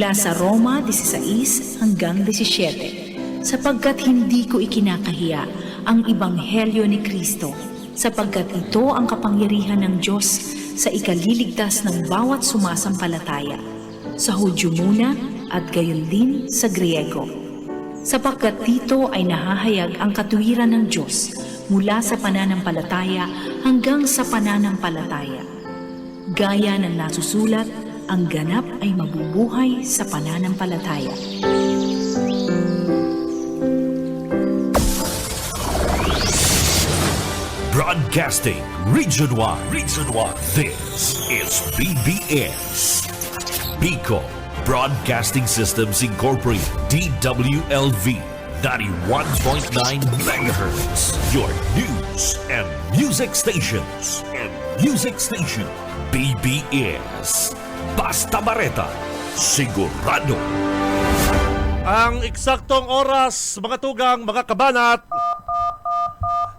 mula sa Roma 16 hanggang 17, sapagkat hindi ko ikinakahiya ang Ebanghelyo ni Kristo, sapagkat ito ang kapangyarihan ng Diyos sa ikaliligtas ng bawat sumasampalataya, sa Hudyo muna at gayon din sa Griego. Sapagkat dito ay nahahayag ang katuwiran ng Diyos mula sa pananampalataya hanggang sa pananampalataya. Gaya ng nasusulat, ang ganap ay mabubuhay sa pananampalataya. Broadcasting Region 1. This is BBS. Bicol Broadcasting Systems Incorporated. DWLV 91.9 MHz. Your news and music stations. BBS. Basta Bareta. Sigurado. Ang eksaktong oras, mga tugang, mga kabanat,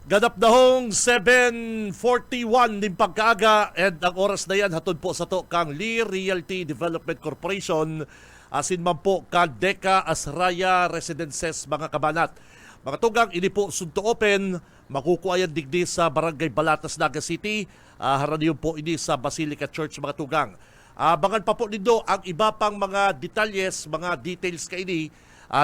ganap na hong 7:41 ng pagkaaga, and ang oras na yan hatod po sa to kang Lee Realty Development Corporation, asin man po ka Deka Asraya Residences, mga kabanat. Mga tugang, ini po sunto open, makukuha yan digdi sa Barangay Balatas, Naga City, haraniyon po ini sa Basilica Church, mga tugang. Abangan pa po nindo ang iba pang mga detalles, mga details kaini,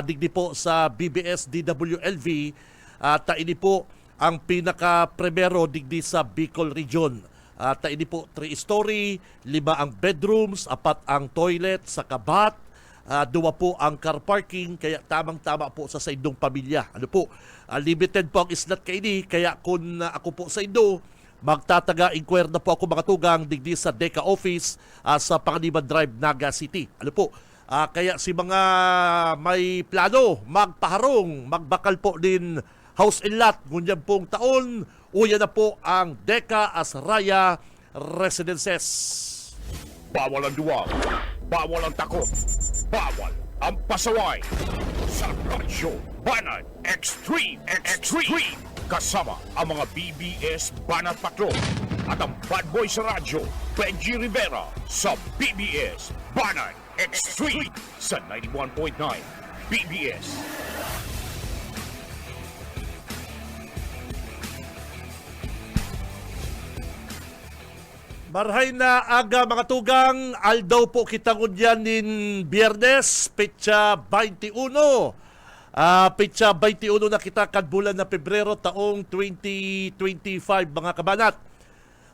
digdi po sa BBS DWLV, at ini po ang pinaka-primero digdi sa Bicol Region. Ini po 3-story, 5 ang bedrooms, 4 ang toilet sa kabat, 2 po ang car parking, kaya tamang-tama po sa indong pamilya. Ano po, limited po ang islat kaini, kaya kung ako po sa indo, magtataga-inquire na po ako, mga tugang, digdi sa Deka Office sa Panganiban Drive, Naga City. Ano po, kaya si mga may plano, magpaharong, magbakal po din house and lot, ngunyan pong taon, uya na po ang Deka Asraya Residences. Bawal ang duwag, bawal ang takot, bawal ang pasaway. Sa Radyo Banat Extreme. Kasama ang mga BBS Banat Patrol at ang bad boy sa radyo, Benji Rivera, sa BBS Banat Extreme sa 91.9 BBS. Marhay na aga, mga tugang, aldaw po kita ngunyan nin Biyernes, petsa 21. Petsa 21 na kita kadbulan na Pebrero taong 2025, mga kabanat.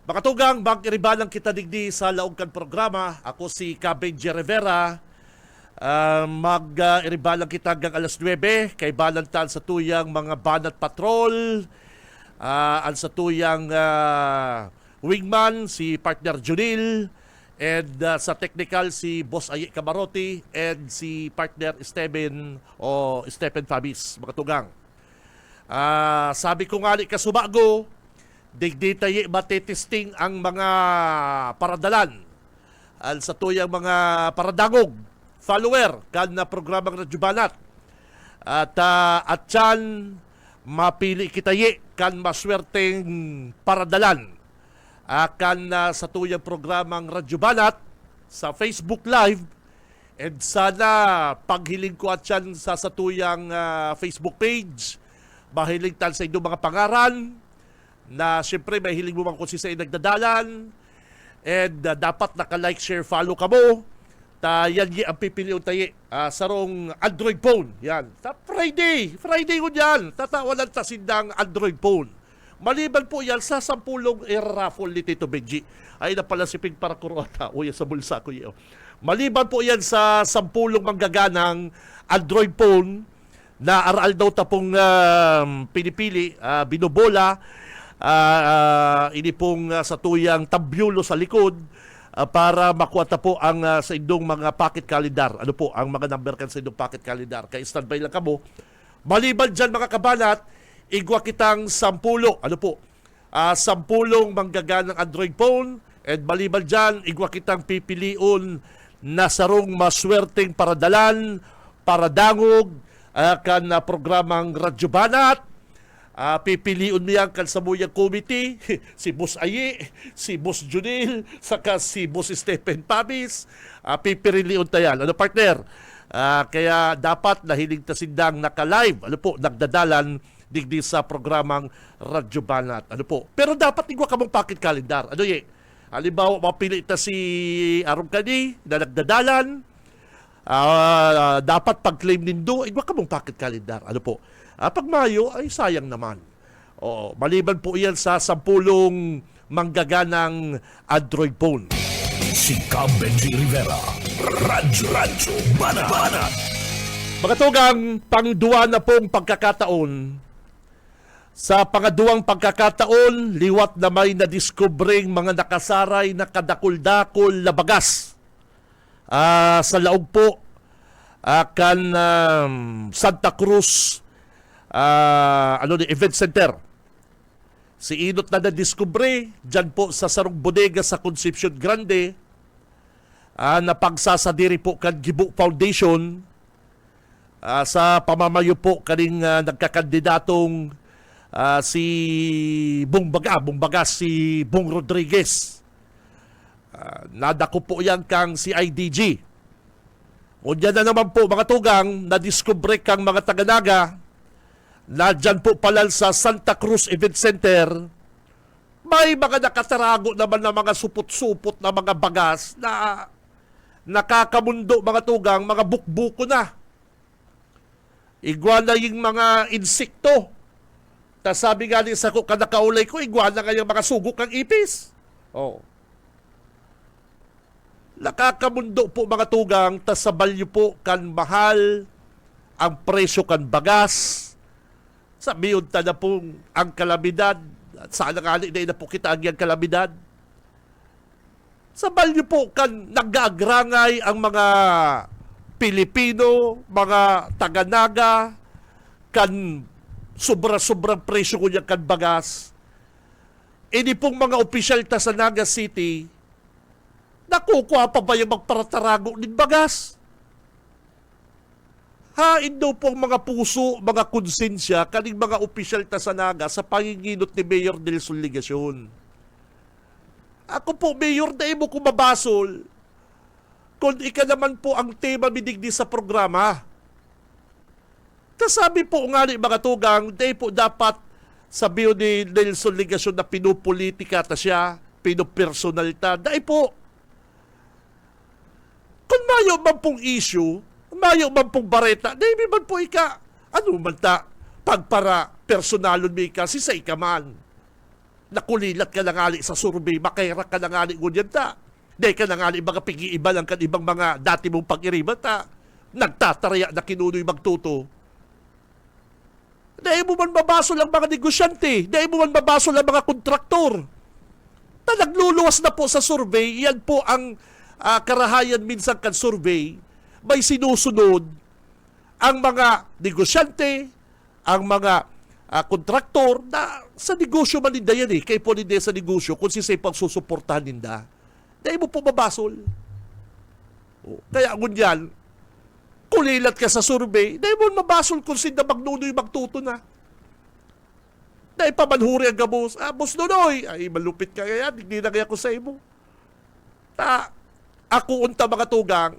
Mga tugang, mag-iribalang kita digdi sa laong kan programa. Ako si Benji Rivera. Mag-iribalang kita hanggang alas 9, kay balantan sa tuyang mga Banat Patrol, ang sa tuyang wingman, si partner Junil, and sa technical, si Boss Ayi Camarote, and si partner Stephen Fabis, mga tugang. Sabi ko nga ni kasubago, digdi tayo matitesting ang mga paradalan, al sa tuyang mga paradangog, follower, kan na programang Radyo Banat. At yan, mapili kitayi, kan maswerteng paradalan. Akan sa tuyang programang Radyo Banat sa Facebook Live, and sana paghiling ko at yan sa tuyang Facebook page, mahiling tan sa inyong mga pangaran, na siyempre may hiling mo man kung sa nagdadalan, and dapat naka-like, share, follow ka mo. Yan ang pipiliun tayo sarong Android phone. Yan. Friday ko yan. Tatawanan ta sindang Android phone. Maliban po yan sa 10 raffle ni Tito Benji. Ay na pala si Ping para kuruata. Uy, sa bulsa ko yun. Maliban po yan sa 10 manggaganang Android phone na aral daw tapong pinipili, binobola, ini pong sa tuyang tabyulo sa likod, para makuha ta po ang sa indong mga pocket calendar. Ano po, ang mga number kan sa indong pocket calendar. Kaya standby lang kamo. Maliban dyan, mga kabanat, igwa kitang 10, ano po, 10 manggaganang Android phone, and maliban dyan, igwa kitang pipiliun na sarong maswerteng paradalan, paradangog, kan programang Radyo Banat, Pipiliun niya kan sa muyang committee, si Boss Aye, si Boss Junil, saka si Boss Stephen Pabis. Pipiliun tayan. Ano, partner? Kaya dapat nahiling ta sindang naka-live, nagdadalan digdi sa programang Radyo Banat. Pero dapat igwa ka mong pocket calendar. Halimbawa, mapili ta si Arong Kani na nagdadalan. Dapat pag-claim nindo, igwa ka mong pocket calendar. Pag Mayo, ay sayang naman. Maliban po iyan sa 10 manggaganang Android phone. Si Cam Benji Rivera, Radyo Banat. Mga tugang, pangduwa na pong pagkakataon. Sa pangaduang pagkakataon, liwat na may nadiskubring mga nakasaray na kadakul-dakul na bagas sa laog po Santa Cruz event center. Si Inot na nadiskubre dyan po sa sarong bodega sa Concepcion Grande na pagsasadiri po kan Gibo Foundation sa pamamayo po kaning nagkakandidatong si Bong si Bong Rodriguez. Nadako po yan kang si IDG. O dyan na naman po mga tugang nadiskubre kang mga taga-naga na dyan po palal sa Santa Cruz Event Center, may mga nakatarago naman na mga supot-supot na mga bagas na nakakamundo mga tugang, mga bukbuko na. Iguana yung mga insekto. Sabi nga sa kanakaulay ko, iguana nga yung mga sugok ng ipis. Nakakamundo po mga tugang, tasabal nyo po kan mahal ang presyo kan bagas. Sabiyon ta na pong ang kalamidad. Sana nga na po kita ang kalamidad. Sabal niyo po kan nag-aagrangay ang mga Pilipino, mga taga-naga, kan sobra-sobrang presyo ko niya kan bagas. Ini pong mga opisyal ta sa Naga City, nakukuha pa ba yung magparatarago ng bagas? Hain daw pong mga puso, mga konsensya, kaning mga opisyal ta sa Naga sa panginginot ni Mayor Nelson Ligacion. Ako po, Mayor, dahil mo kumabasol kung ika naman po ang tema minigdi sa programa. Kasabi po nga ni mga tugang, dahil po dapat sabiyo ni Nelson Ligacion na pinupolitika ta siya, pinupersonal ta. Dahil po, kung mayo man pong issue, mayo man pong bareta, dahil man po ika, ano man ta, pagpara personalon mi ka, si say ka man. Nakulilat ka lang ali sa survey, makairak ka lang ali ngunyan ta. Dahil ka lang ali mga pigi-iba lang kan ibang mga dati mong pag-iriban ta. Nagtataraya na kinunoy magtuto. Dahil mo man mabasol ang mga negosyante, dahil mo man mabasol ang mga kontraktor. Na nagluluwas na po sa survey, yan po ang karahayan minsan kan survey, may sinusunod ang mga negosyante, ang mga kontraktor na sa negosyo man ninda yan kay po ninda sa negosyo kung sisay pang susuportahan ninda. Dahil mo po mabasol. Kaya ngunyan, kulilat ka sa survey, dahil mo mabasol kung sinda magnunoy magtuto na. Dahil pamanhuri ang gabos, Boss Nonoy, ay malupit ka kaya, hindi na kaya ko sa imo. Ako unta mga tugang,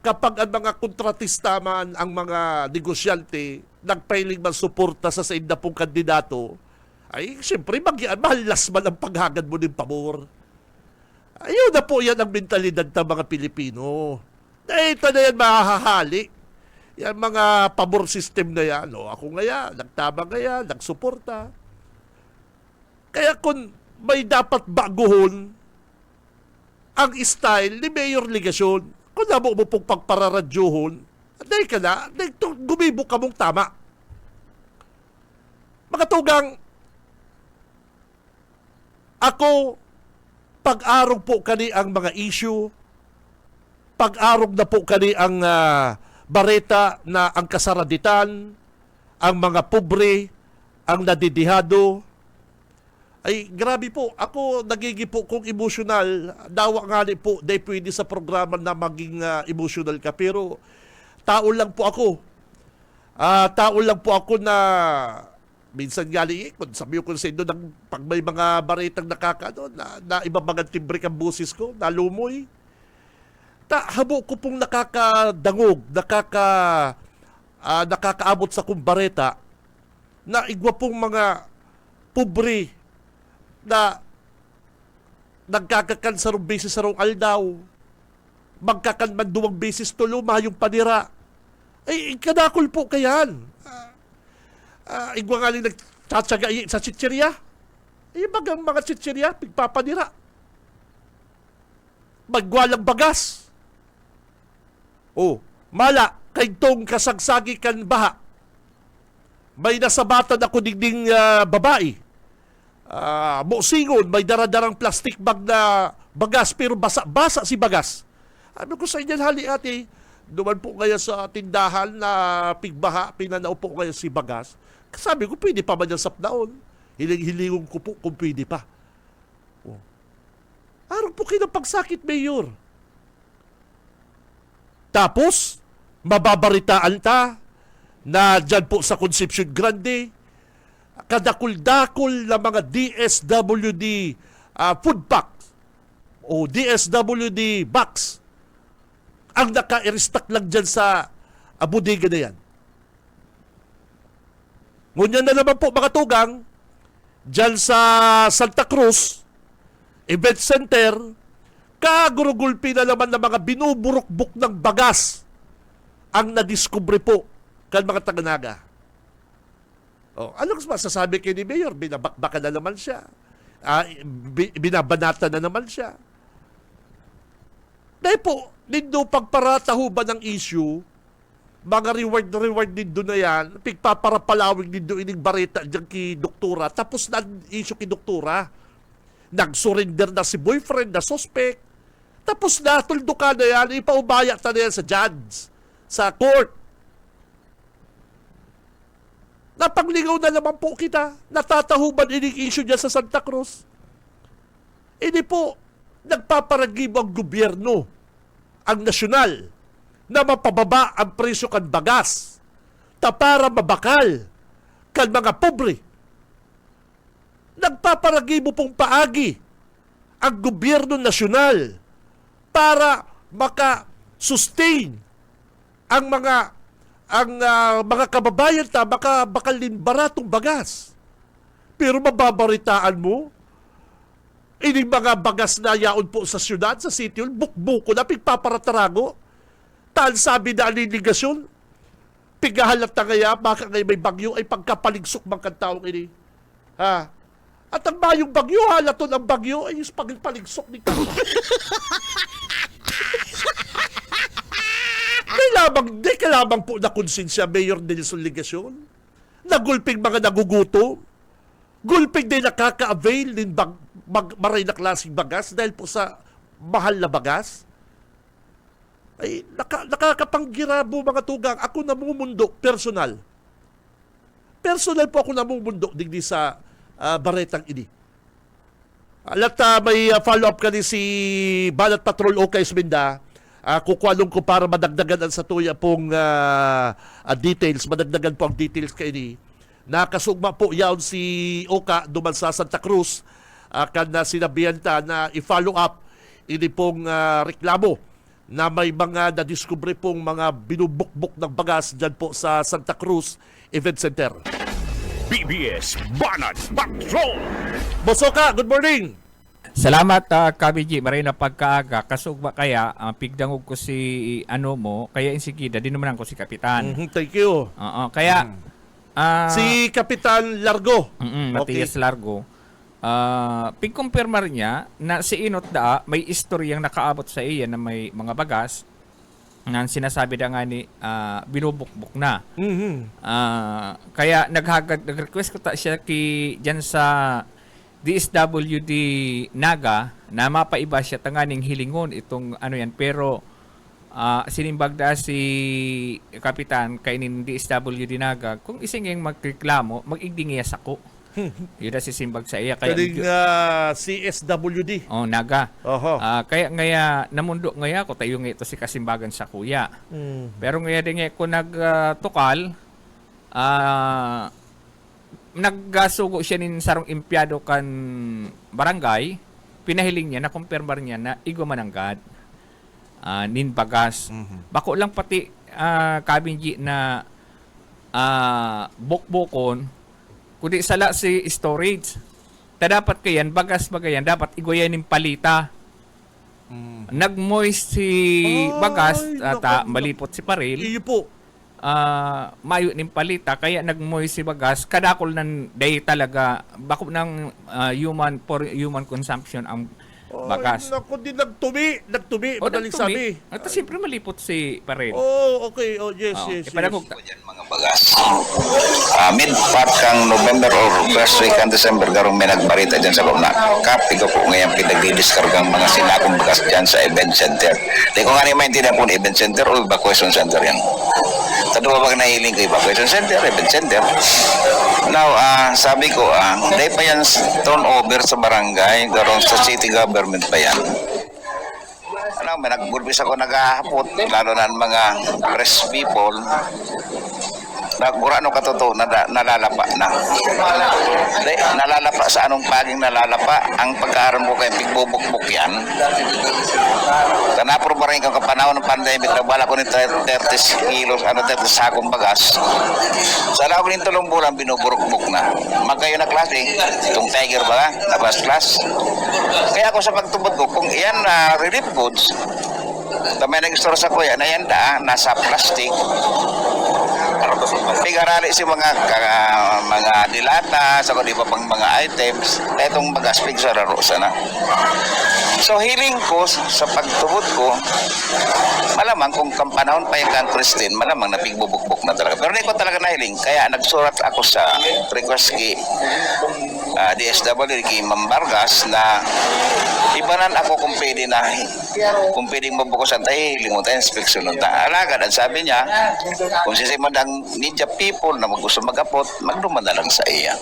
kapag ang mga kontratista man, ang mga negosyante, nagpailing man suporta sa inda pong kandidato, ay siyempre mahalas man ang paghagad mo ng pabor. Ayun na po yan ang mentalidad ng mga Pilipino. Dahil ito na yan mahahali. Yan mga pabor system na yan. Ako nga nagtama nga nagsuporta. Kaya kung may dapat baguhon ang style ni Mayor Ligacion, kung namo mo pong pagpararadyuhon, dahil ka na, gumibok ka mong tama. Mga tugang, ako, pag-arog po kani ang mga issue, pag-arog na po kani ang bareta na ang kasaraditan, ang mga pobre, ang nadidihado, ay grabe po, ako nagigipo kung emosyonal, dawa nga po, dahil pwede sa programa na maging emosyonal ka, pero tao lang po ako. Tao lang po ako na minsan gali kung sabi ko sa inyo pag may mga baritang na iba mga timbre ang busis ko, nalumoy. Habo ko pong nakakadangog, nakakaabot sa kumbareta na igwa pong mga pobre na nagkakakan sa rong beses sa rong aldaw. Magkakan man 2 beses tulo, mahayong panira. Ay, kadakol po kayan. Igwa nga rin nagtsatsaga sa chichirya. Bagang mga chichirya, pigpapanira. Magwalang bagas. Mala, kay tong kasagsagi kan baha. May nasabatan ako dingding babae. Mosingon, may daradarang plastic bag na bagas, pero basa si bagas. Ano ko sa inyo, hali ate, duman po kaya sa tindahan na pigbaha, pinanaw po kaya si bagas. Sabi ko, pwede pa ba niyang sapdaon? Hiling-hilingong ko po kung pwede pa. Araw po kayo ng pagsakit, Mayor. Tapos, mababaritaan ta na dyan po sa Concepcion Grande, kadakul-dakul na mga DSWD food packs o DSWD box ang naka-restock lang dyan sa bodega na yan. Ngunyan na naman po mga tugang, dyan sa Santa Cruz Event Center, kagurugulpi na naman ng mga binuburukbuk ng bagas ang nadiskubre po kan mga taga-Naga. Anong masasabi kayo ni Mayor? Binabakbaka na naman siya. Binabanata na naman siya. Dahil po, nindo pagparataho ba ng issue, mga reward nindo na yan, pigpaparapalawig nindo ining bareta dyan ki doktora, tapos na issue ki doktora. Nag-surrender na si boyfriend na suspect, tapos na, tuldo ka na yan, ipaubaya ta na yan sa judge, sa court. Napaglingaw na naman po kita. Natatahuban ining issue niya sa Santa Cruz. Hindi po, nagpaparagib ang gobyerno, ang nasyonal, na mapababa ang presyo kan bagas, ta para mabakal kan mga pobre. Nagpaparagibo pong paagi ang gobyerno nasyonal para maka-sustain ang mga kababayan ta, bakalin baratong bagas. Pero mababaritaan mo, ining mga bagas na yaon po sa syudad, sa city, bukbuko na, pigpaparatarago. Tal sabi na alinigasyon, pigahalat na kaya, baka ngayon may bagyo, ay pagkapaligsok mang kantaong ini. At ang bayong bagyo, halaton ang bagyo, ay yung pagpaligsok ni Kama. Di ka lamang po na konsensya, Mayor Nelson Ligasyon. Nagulping mga nagugutom. Gulping din nakaka-avail din maray na klaseng bagas dahil po sa mahal na bagas. Ay, nakakapanggirabo mga tugang. Ako namumundo, personal. Personal po ako namumundo digdi sa baretang ini. Alat may follow-up ka ni si Banat Patrol Okay Esminda. Kukwalong ko para madagdagan sa tuya pong details. Madagdagan po ang details kay ni. Nakasugma po yaon si Oka duman sa Santa Cruz. Kana sinabihan ta na i-follow up ini pong reklamo na may mga nadiskubre pong mga binubukbok ng bagas dyan po sa Santa Cruz Event Center. BBS Banat Patrol! Boss Oka, good morning! Salamat, Kabiji. Maray na pagkaaga. Kasugba kaya, pigdangog ko si kaya insigida, di naman ko si Kapitan. Thank you. Kaya, si Kapitan Largo. Matias Largo. Pigkumpirmar niya na si Inot may istoryang nakaabot sa iya na may mga bagas na sinasabi na nga ni binubukbuk na. Kaya nag-request ko siya dyan sa DSWD Naga na mapaiba siya tanganing hilingon itong yan, pero sinimbagda si Kapitan kainin DSWD Naga kung isinging magreklamo magigdingiyas ako. Yun na sisimbag sa iya kaya Kaling CSWD. Naga. Kaya ngaya namundo ngaya ko tayo nga ito si kasimbagan sa kuya. Pero ngaya din ko nagtukal naggasugo siya nin sarong empleyado kan barangay, pinahiling niya, na-confirmar niya na igo mananggad. Nin bagas. Bako lang pati kabinji na bukbukon, kundi sala si storage. Dapat kayan, bagas bagayan, dapat igoyan nin palita. Nagmoist si bagas, naku, malipot si paril. Iyo po. Mayo nin palita, kaya nagmoist si bagas, kadakol ng day talaga, bako ng for human consumption ang bagas. Ay, naku, di nagtumi, madaling sabi. At siyempre malipot si paril. Oh, okay. Oh, yes, Oo, yes, yes. ipadagog ta- Yan mga bagas. Mid-part kang November or first week ng December garong may nagbarita dyan sa Luna. Kapi ko po ngayon pinagdidiskargang mga sinakong bagas dyan sa event center. Di ko nga rin maintindihan kung event center o evacuation center yan. Tadwa ba nahiling ko evacuation center, event center. Now, sabi ko, dahil pa yan turnover sa barangay, garong sa city government pa yan. May nagbulbis ako naghahapot, lalo na ang mga press people, nagmura ano katotoo, nalalapa na. Nalalapa sa anong paging nalalapa, ang pagkaaram ko kayo, pigbubukbuk yan. Tanapro ba rin kang kapanahon ng pandemic, nagbala ko ng 30 kilos, 30 sakong bagas. Sa loob ng 3 bulan, binuburukbuk na. Magkayo na klase, itong tiger ba, nabas class. Kaya ako sa pagtubod ko, kung yan relief goods, may nag-store sa kuya na yan nasa plastic. Pigarali si mga dilata, sa kundi pa pang mga items, itong bagas, pigsararo sana. So, healing ko sa pagtubod ko, malamang kung kampanahon pa yung countries din, malamang napigbubukbuk na talaga. Pero hindi ko talaga nahiling, kaya nagsurat ako sa request kay DSWD, kay Ma'am Vargas, na ibanan ako kung pwede na, kung pwedeng mabukusan tayo, hiling mo tayo, inspeksyon nun tayo. Alagad, ang sabi niya, kung sisiman ang ninja people na gusto mag-apot, magduman na lang sa iya.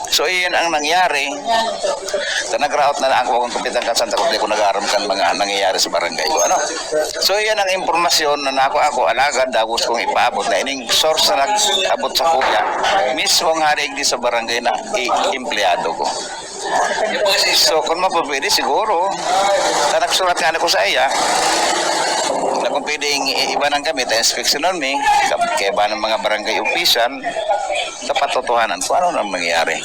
So, iyon ang nangyari. Nagraot na ako kung kapitan ka Santa Cruz, kung nag-aaram kan mga nangyayari sa barangay ko. Ano? So, iyon ang impormasyon na ako alagad, dagos kong ipaabot na ining source na nag-abot sa kuya. Mismo nga rin di sa barangay na empleyado ko. So, kung mapapwede, siguro, na nagsurat ka na ko sa iya, na kung pwedeng iba ng gamit, inspection on me, kaya ba ng mga barangay official, sa patotohanan kung ano nang mangyayari.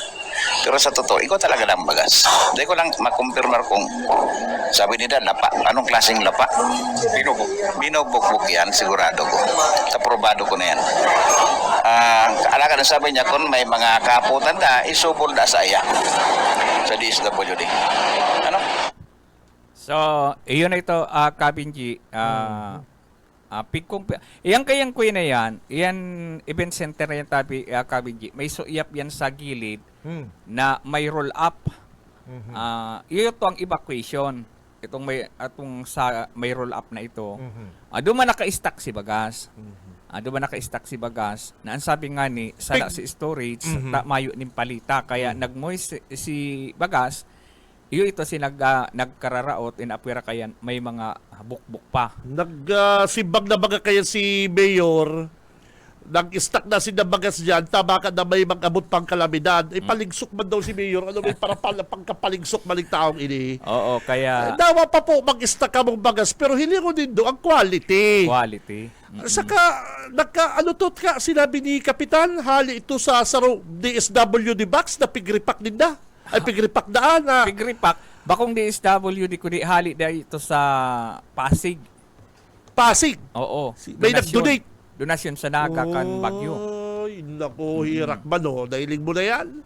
Pero sa totoo, ikaw talaga lang bagas. Hindi ko lang makumpirmar kung sabi nila, lapa. Anong klaseng lapa? Binubukbuk yan, sigurado ko. Aprobado ko na yan. Kaalaga na sabi niya, kung may mga kaputan na, isubol na sa iya. Sa DSWD. Ano? So, iyon na ito, Kabinji. Iyan kayang kuya na yan, iyan event center na yan, Kabinji. May suyap yan sa gilid na may roll up. Ito ang evacuation. Itong may roll up na ito. Doon man naka-stack si bagas. Doon man naka-stack si bagas. Na ang sabi nga ni, sala si storage, mayo ning palita. Kaya nagmoist si bagas, ito si nagkararaot, inapwera kayan, may mga bukbuk pa. Simbag na baga kaya si Mayor, nag-stack na si Nabagas dyan, tama ka na may mag-abot pang kalamidad. Paligsok man daw si Mayor, ano may pangkapaligsok maling taong ini. Oo, kaya... Dawa pa po mag-stack ka mong bagas, pero hindi ko din doon ang quality. Saka, nagka-alutot ka, sinabi ni Kapitan, hali ito sa DSWD box na pigripak din na. Ay, pigripak daan na. Pigripak, bakong DSWD ko di hali dahil ito sa Pasig. Pasig? Oo. May nag-donate. Donasyon sa Naga kan Bagyo. Ay, naku, hirak man o. Nahiling mo na yan.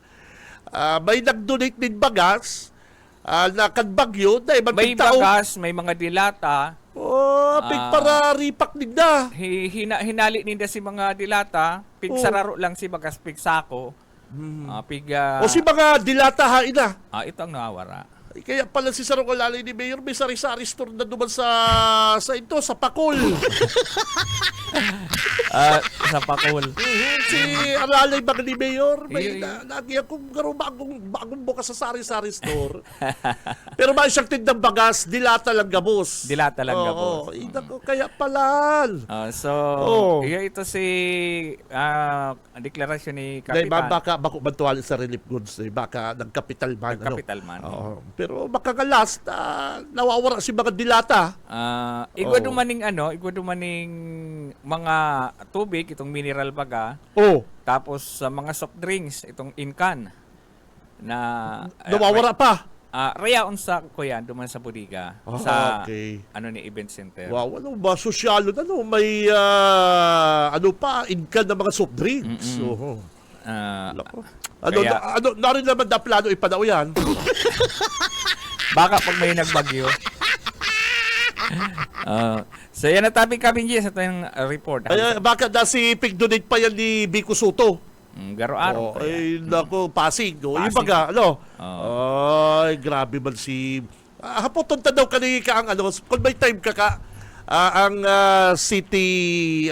May nag-donate din bagas na kan Bagyo. May bagas, may mga dilata. Para ripak din na. Hinali ninda si mga dilata. Pigsararo lang si bagas, pigsako. O si mga dilata hain na. Ito ang nawawara. Ay, kaya pala si Sarong Alalay ni Mayor may sari-sari store na duman sa sa Pakol. Sa Pakul. Si Alalay ba ni Mayor may Iyo. lagi akong bagong bukas sa sari-sari store. Pero may siyang tindang bagas, dilata lang gabos. Dilata lang gabos. Kaya pala. So, ito si deklarasyon ni Dahil Kapitan. baka bako bantuan sa relief goods, baka nagkapital man. Nagkapital man. Oo. Pero makakalas nawawala si mga dilata. Igwa Oo. dumaning mga tubig, itong mineral baga, Oh, tapos sa mga soft drinks, itong incan na nawawala pa. rayaon sa kuya duman sa bodega Ah, sa okay. ni event center. Wow, ano ba sosyalo may pa income ng mga soft drinks. Oo. Lako. Kaya- Narin naman na plano ipadao yan. Baka pag may nagbagyo. So yan na topic kami sa itong report. Ay, baka na si pig-donate pa yan ni Vico Soto. Garo-araw pa yan. Ay, nako, Pasig. Yung Pasig. baga, Ay, grabe man si... hapoton ta daw kanina ka ang kung may time ka, ang city,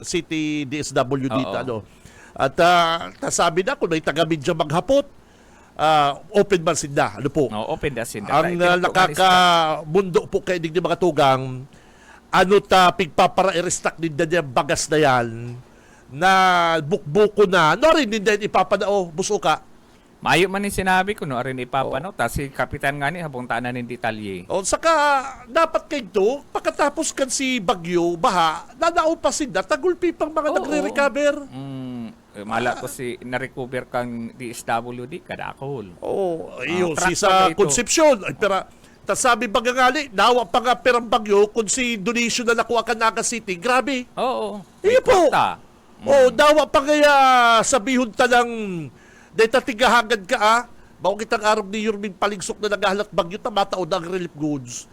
city DSW dito, Oo. At sabi na, kung may taga-media maghapot, open man sinda. Ano po? No, open the sin. Ang nakakamundo po kay digdi mga tugang, pigpapara-i-restock din niya bagas na yan, na bukbuko na, rin din ipapadao, buso ka. Mayo man yung sinabi ko, no, rin ipapano. Tas si Kapitan nga ni, habang tanan ng detalye. O, saka, dapat kayo to, pagkatapos kan si Bagyo, baha, nanao pa sinda, tagulpi pang mga Oo. nagre-recover. Mala ko si na-recover kang DSWD, kadakol. Oo, yun, truck si sa pa ito. Concepcion. Ay, pero, sabi ba nga ngali, nawa pa nga perang Bagyo, kung si donation na nakuha ka Naga City, grabe. Oo. Iyo po. kwarta. Oh, dawa pa kaya sabihon ta lang dahil tatigahagad ka Bago kitang araw ni Yurmin Paligsok na naghahalat bagyo, tamataod ang relief goods.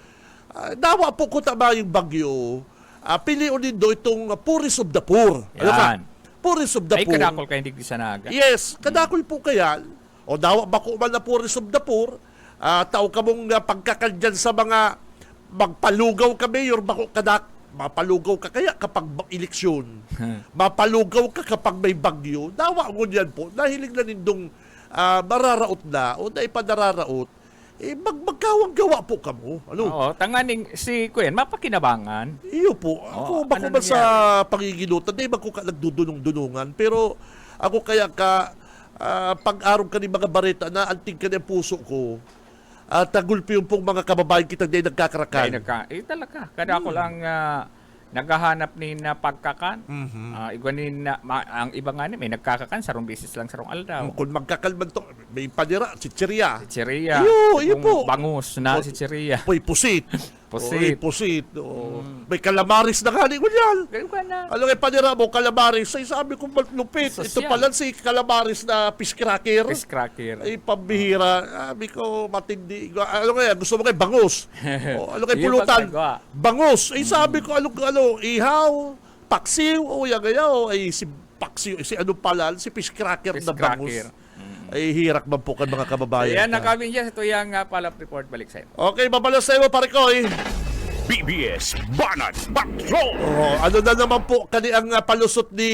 Dawa po ko tama yung bagyo. Piliin din do itong Puris of the Poor. Ano ka? Yan. Puris of the Ay, Poor. kadakol kayo hindi sa naga. Yes, kadakol po kaya. O dawa ba ko man na Puris of the Poor? Tao ka mong pagkakandyan sa mga magpalugaw ka, Mayor, bako kadak. Mapalugaw ka kaya kapag eleksyon. Mapalugaw ka kapag may bagyo. Dawa ko yan po. Nahilig na nindong mararaot na o na ipadararaot. Magkawang gawa po kamo. Ano? Oo, tanganing si Kuya, mapakinabangan. Iyo po. Ako bako ano ba sa pangigilutan? Di ba ko ka nagdudunong-dunungan? Pero ako kaya ka pag-araw ka ni mga bareta na anting ka ng puso ko at tagulpi yung pong mga kababayan kitang di nagkakarakan. Talaga. Kada ako lang naghahanap ni na pagkakan. Ang iba nga ni, may nagkakakan, sarong bisis lang sarong aldaw. Kung magkakalman to, may panira, chicheria. Si Chiria. Iyo po. Bangus na si Chiria. Poy pusit. Pusit. Pusit. May calamaris na galing ko yan. Ganun ka na. Alam nga panira mo, calamaris. Ay sabi ko, lupit. Ito Sosyal. pala si calamaris na fish cracker. Fish cracker. Ay, pambihira. Sabi ko, matindi. Ano kaya? Gusto mo kayo? Bangus. Ano kayo? Yung Pulutan. pagkagawa. Bangus. Ay, sabi ko, ihaw, paksiw. O, yan kaya. Ay, si paksiw. Si ano pala? Si fish cracker Fish na bangus. cracker. Ay, hirak man po ka mga kababayan. Ayan, nakabin dyan. Ito yung palap report. Balik sa'yo. Okay, babalas sa'yo, pare ko. BBS Banat Patrol! Ano na naman po ang palusot ni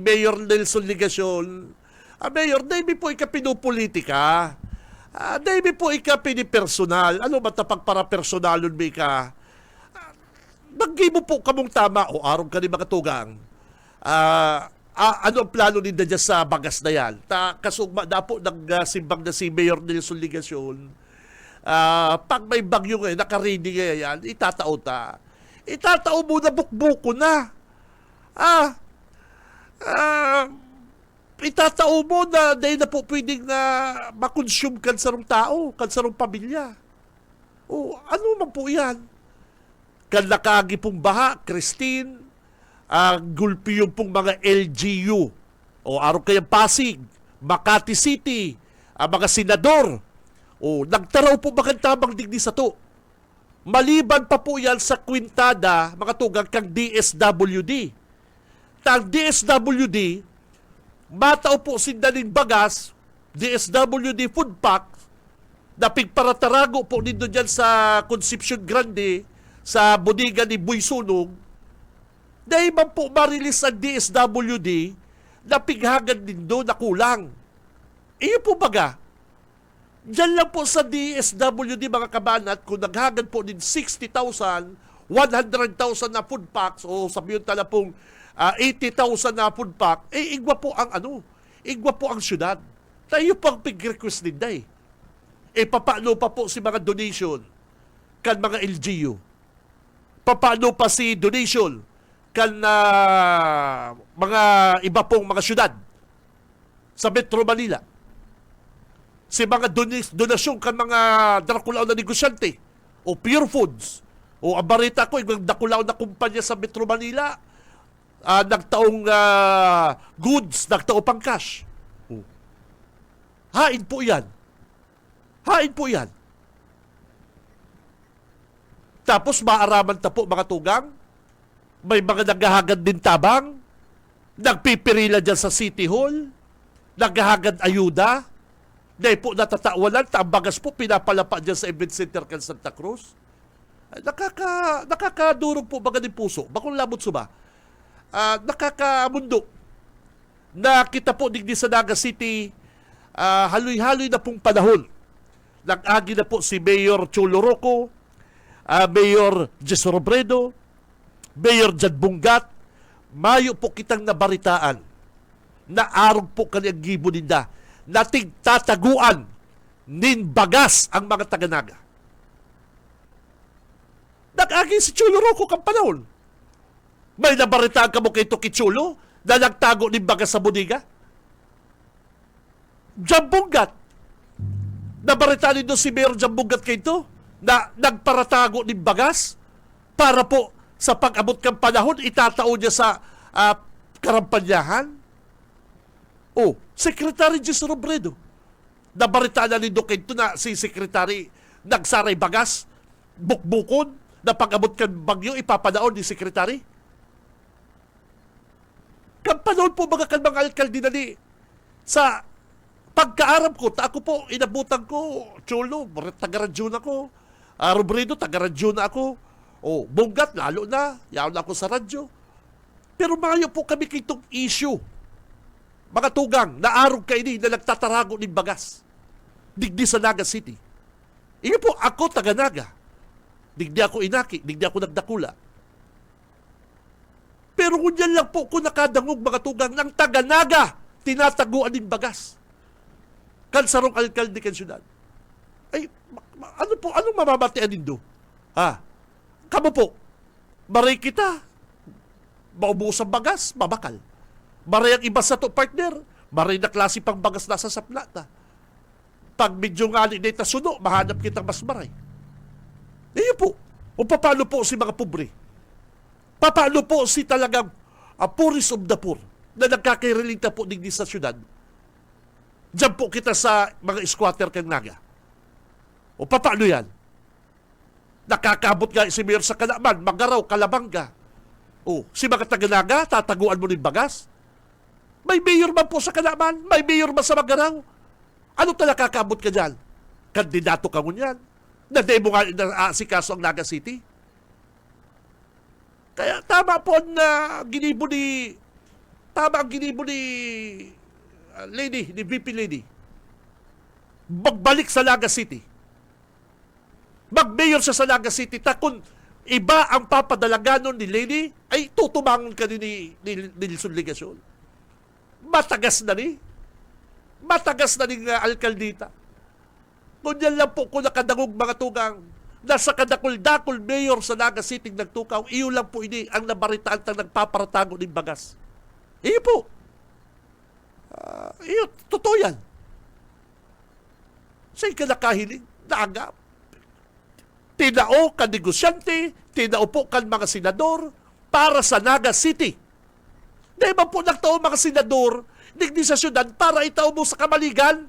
Mayor Nelson Ligacion? Mayor, dahil po ikapinupolitika. Dahil po ikapinipersonal. Ano ba tapag para personalon may ka? Nagay mo po kamong tama o araw ka ni mga tugang. Ano ang plano ninda dyan sa bagas na yan? Kasugma na po nagsimbang na si Mayor Nelson Ligacion. Pag may bagyo ngayon, nakaready ngayon yan, itatao ta. Itatao mo na bukbuko na. Itatao mo na dahil na po pwedeng na makonsume kansarong tao, kansarong pamilya. Ano man po yan? Kanlakagi pong baha, Christine, gulpi yung pong mga LGU, araw kayang Pasig, Makati City, mga senador, nagtaraw po makantabang digdi sa to. Maliban pa po yan sa kwintada, mga tugang kang DSWD. Tang DSWD, matao po sindaling bagas, DSWD food pack, napigparatarago po dito dyan sa Concepcion Grande, sa bodega ni Boy Sunog, dahil man po marilis ang DSWD, napighagan din doon na kulang. Iyo po baga, dyan lang po sa DSWD mga kabanat, kung naghagad po din 60,000, 100,000 na food packs, o sabihin tala pong 80,000 na food pack, igwa po ang igwa po ang syudad. Tayo pang pig-request din day. Papaano pa po si mga donation kan mga LGU? Papaano pa si donation kan mga iba pong mga syudad sa Metro Manila? Si mga donasyon kan mga Draculaw na negosyante o Pure Foods o ang barita ko, yung Draculaw na kumpanya sa Metro Manila, nagtaong goods, nagtaong pang cash. Hain po yan. Hain po yan. Tapos maaraman ta po mga tugang, may mga naghahagad din tabang, nagpipirila dyan sa City Hall, naghahagad ayuda, dahil po natatawalan, tambagas po pinapalapa dyan sa Event Center kan Santa Cruz. Nakakadurog po baga ng puso. Bakong labot suba. Nakakamundo na kita po digdi sa Naga City, haloy-haloy na pong panahon. Nag-agi na po si Mayor Chulo Rocco, Mayor Jess Robredo, Mayor Jad Bungat. Mayo po kitang nabaritaan na arog po kanyang gibo ninda na tigtataguan nin bagas ang mga taga-Naga. Nag-agi si Chulo Rocco kang panahon. May nabaritaan ka mo kay Chulo na nagtago nin bagas sa bodega? Jambunggat. Nabaritaan nito si Mayor Jambunggat kay ito na nagparatago nin bagas para po sa pag-abot kang panahon itatao niya sa karampanyahan. O, Secretary Jess Robredo. Nabaritaan na nito kay ito na si Secretary nagsaray bagas, bukbukon, na pag-abot kang bagyo ipapadaon ni Secretary. Kampanahon po mga kalmang alkalde na ni sa pagkaaram ko, ako po, inabutan ko, Chulo, taga-radyo na ko, Robredo, taga-radyo na ako, o, Bungat, lalo na, yaon ako sa radyo. Pero mayo po kami kay itong issue. Mga tugang, naarog kayo ni na nagtatarago ng bagas. Digdi sa Naga City. Iyo po, ako taga-Naga. Digdi ako inaki, digdi ako nagdakula. Pero kunyan lang po kung nakadangog mga tugang ng taga-Naga, tinataguan ng bagas. Kansarong alkalde kan syudad. Ay, ano po, anong mamamatian nindo? Kamo po, maray kita, maubos ang bagas, mabakal. Maray ang iba sa to partner, maray na klase pang bagas nasa saplata. Pag medyo nga ni ta suno, mahanap kita mas maray. Iyo po, o paano po si mga pobre? Paano po si talagang poorest of the poor na nagkakirelita po digdi sa syudad? Diyan po kita sa mga squatter kang Naga. O paano yan? Nakakabot nga si Mayor sa Kalaman, Magaraw, Kalabanga. O, si mga taga-Naga, tataguan mo ng bagas? May mayor man po sa Kalaman? May mayor man sa Magaraw? Ano talaga kakabot ka dyan? Kandidato ka mo yan? Na di mo nga asikaso ang Naga City? Kaya tama po na ginibo ni lady, ni VP Lady. Magbalik sa Naga City. Mag-mayor siya sa Naga City. Kung iba ang papadalaganon ni Lady, ay tutumangon ka ni Nilson Ligasyon. Matagas na ni. Matagas na ni alkaldita. Ngunyan lang po kung nakadangog mga tugang, nasa kadakol-dakol mayor sa Naga City nagtukaw, iyo lang po ini ang nabaritaan tang nagpaparatago ng bagas. Iyo po. Iyo, totoo yan. Sa'yo ka nakahiling, naagap. Tinao ka negosyante, tinao po kan mga senador para sa Naga City. Di ba po nagtao mga senador, digdi sa syudad para itao mo sa kamaligan?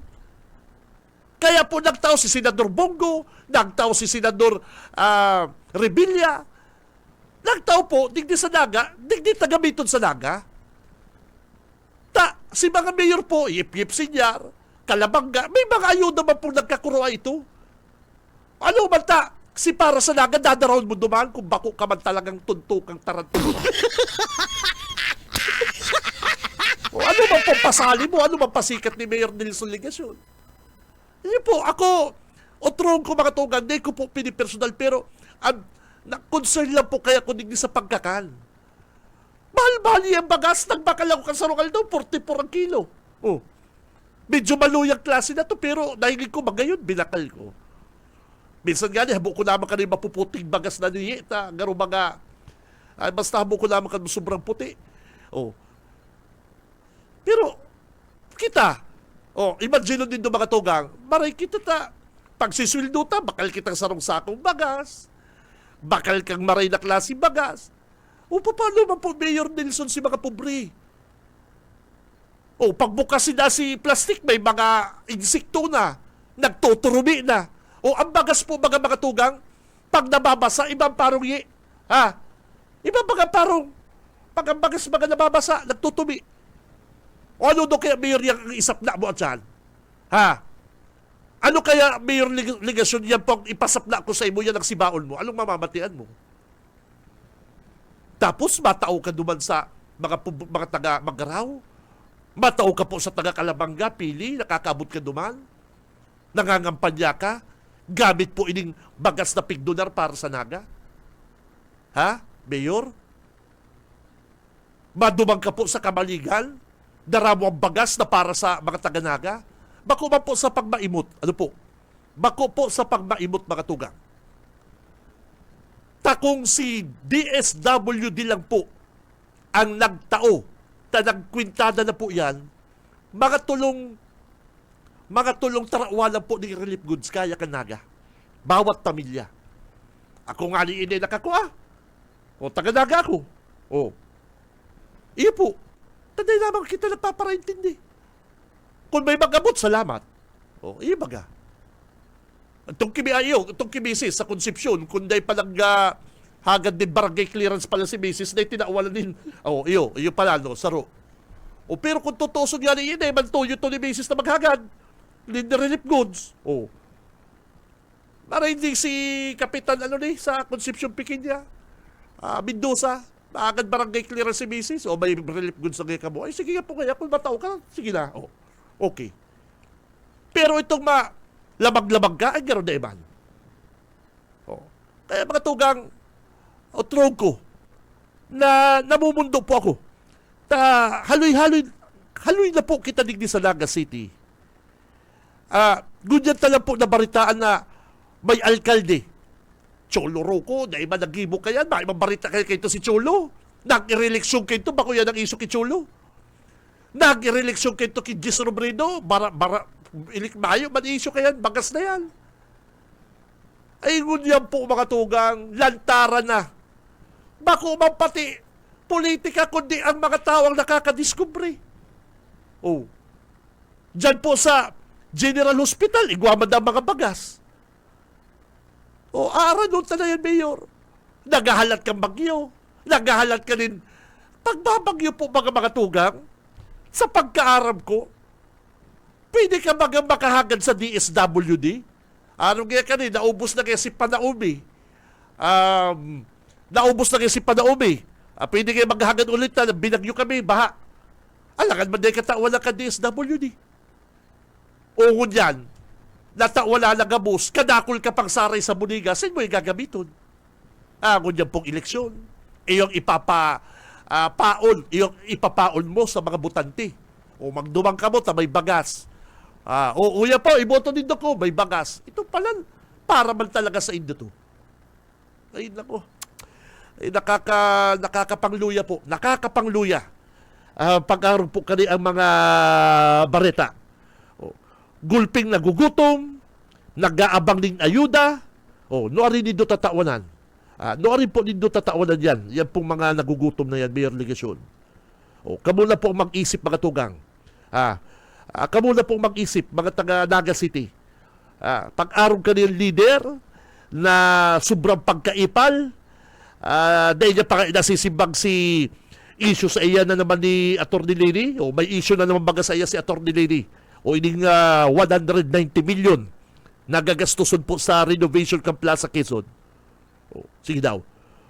Kaya po nagtao si Senador Bongo, nagtao si Senador Revilla, nagtao po, digdi sa Naga, digdi tagamiton sa Naga. Si mga mayor po, Yip Sinyar, Kalabanga, may mga ayuda man po nagkakuroa ito. Ano man ta? Si para sa naga, dadaraon mo dumaan kung bako ka man talagang tuntukang tarantula. O ano bang pampasali mo? Ano bang pasikat ni Mayor Nelson Legasyon? Hindi po, ako, otrong ko mga tugang, hindi ko po pinipersonal, pero na-concern lang po kaya ko digni sa pagkakal. Mahal-mahal yung bagas, nagbakal ako kasarungal daw, 44 ang kilo. Oh. Medyo maluyang klase na to, pero nahingin ko magayon, binakal ko. Minsan nga, habo ko naman ka rin mapuputing bagas na niyeta, garo mga, basta habo ko naman ka sobrang puti. Oh. Pero, kita, imagine din doon mga tugang, maray kita ta, pag siswildo ta, bakal kitang sarong sakong bagas, bakal kang maray na klase bagas. O, paano man po, Mayor Nelson, si mga pobre? O, pagbukas na si plastic, may mga insekto na, nagtuturumi na. O, ang bagas po, mga tugang, pag nababasa, ibang parong ha? Ibang mga parong, pag ang bagas mga nababasa, nagtutumi. O ano do kaya Mayor yung isap na mo at dyan? Ha? Ano kaya Mayor Legasyon yan pong ipasap na ko sa imo yan ang sibaon mo? Anong mamamatian mo? Tapos matao ka duman sa mga taga Magaraw? Matao ka po sa taga Kalabanga, Pili, nakakabot ka duman? Nangangampanya ka? Gamit po ining bagas na pigdonar para sa naga? Ha? Mayor? Madumang ka po sa Kamaligan? Daramo ang bagas na para sa mga taga-naga? Bako man po sa pagmaimot? Ano po? Bako po sa pagmaimot mga tugang. Takong si DSWD lang po ang nagtao na nagkwintada na po yan, mga tulong tarawalan po ng relief goods kaya kanaga. Bawat pamilya. Ako nga ni inay nakakuha. O taga-naga ako. O. Iyo po. Taday lamang kita nagpaparaintindi. Kung may magabot, salamat. O, iyo baga. Itong kimisis sa konsepsyon, kung day palang hagad din barangay clearance pala si misis, na itinawalan din. O, iyo pala, no, saro. O, pero kung tutusog yan ni inay, mantuyo to ni misis na maghagad. Linder relief goods. O. Para hindi si Kapitan, sa konsepsyon Piquinya, Mendoza, agad barangay clearance si misis, o may relief goods na kaya mo. Ay, sige nga po kaya, kung matao ka, sige na. O, okay. Pero itong lamag-lamag ka, ay gano'n na iman. O. Kaya mga tugang, o tronco, na namumundo po ako. Haloy na po kita digni sa Naga City. Ganyan talang po nabaritaan na may alkalde. Cholo Rocco, na iba nag-ibo kaya, na ibang barita kayo si Cholo. Nag-ireleksyon kayo ito, bako yan ang iso kay Cholo. Nag-ireleksyon kayo kay Jis Robredo, ilik mayo, man-iso kayan, bagas na yan. Ay, ngunyan po mga tugang, lantaran na. Bako man pati politika, kundi ang mga tawang nakakadiskubre. Oh. Diyan po sa General Hospital, igwaman na mga bagas. O, doon na yan, Mayor. Nagahalat kang bagyo. Nagahalat ka rin. Pagbabagyo po mga tugang, sa pagkaaram ko, pwede ka makahagad sa DSWD. Anong kaya ka rin, naubos na kaya si Panaumi. Naubos na kaya si Panaumi. Pwede kayo maghagad ulit na binagyo kami, baha. Alangan man din katawala ka DSWD. O yan, natawala na gabos, kadakol ka pang saray sa buniga, saan mo yung gagamiton? Ngunyan pong eleksyon. Iyong ipapaon mo sa mga butante. O magdumang ka mo, may bagas. Uya po, iboto din ko, may bagas. Ito pala, para man talaga sa inyo to. Ay, nako. Ay, nakakapangluya po. Nakakapangluya. Pag-araw po kani ang mga bareta. Gulping nagugutom, nag-aabang ng ayuda, noari nindo tatawanan. Noari po nindo tatawanan yan. Yan pong mga nagugutom na yan, Mayor Legasyon. Kamo na po mag-isip mga tugang. Kamo na po mag-isip mga taga Naga City. Pag-araw ka ng leader na sobrang pagkaipal, dahil niya pa nasisimbang si issue sa iya na naman ni Atty. Lady, may issue na naman baga sa iya si Atty. Lady. O ining 190 million nagagastuson po sa renovation ng Plaza Quezon. Oh, sige daw.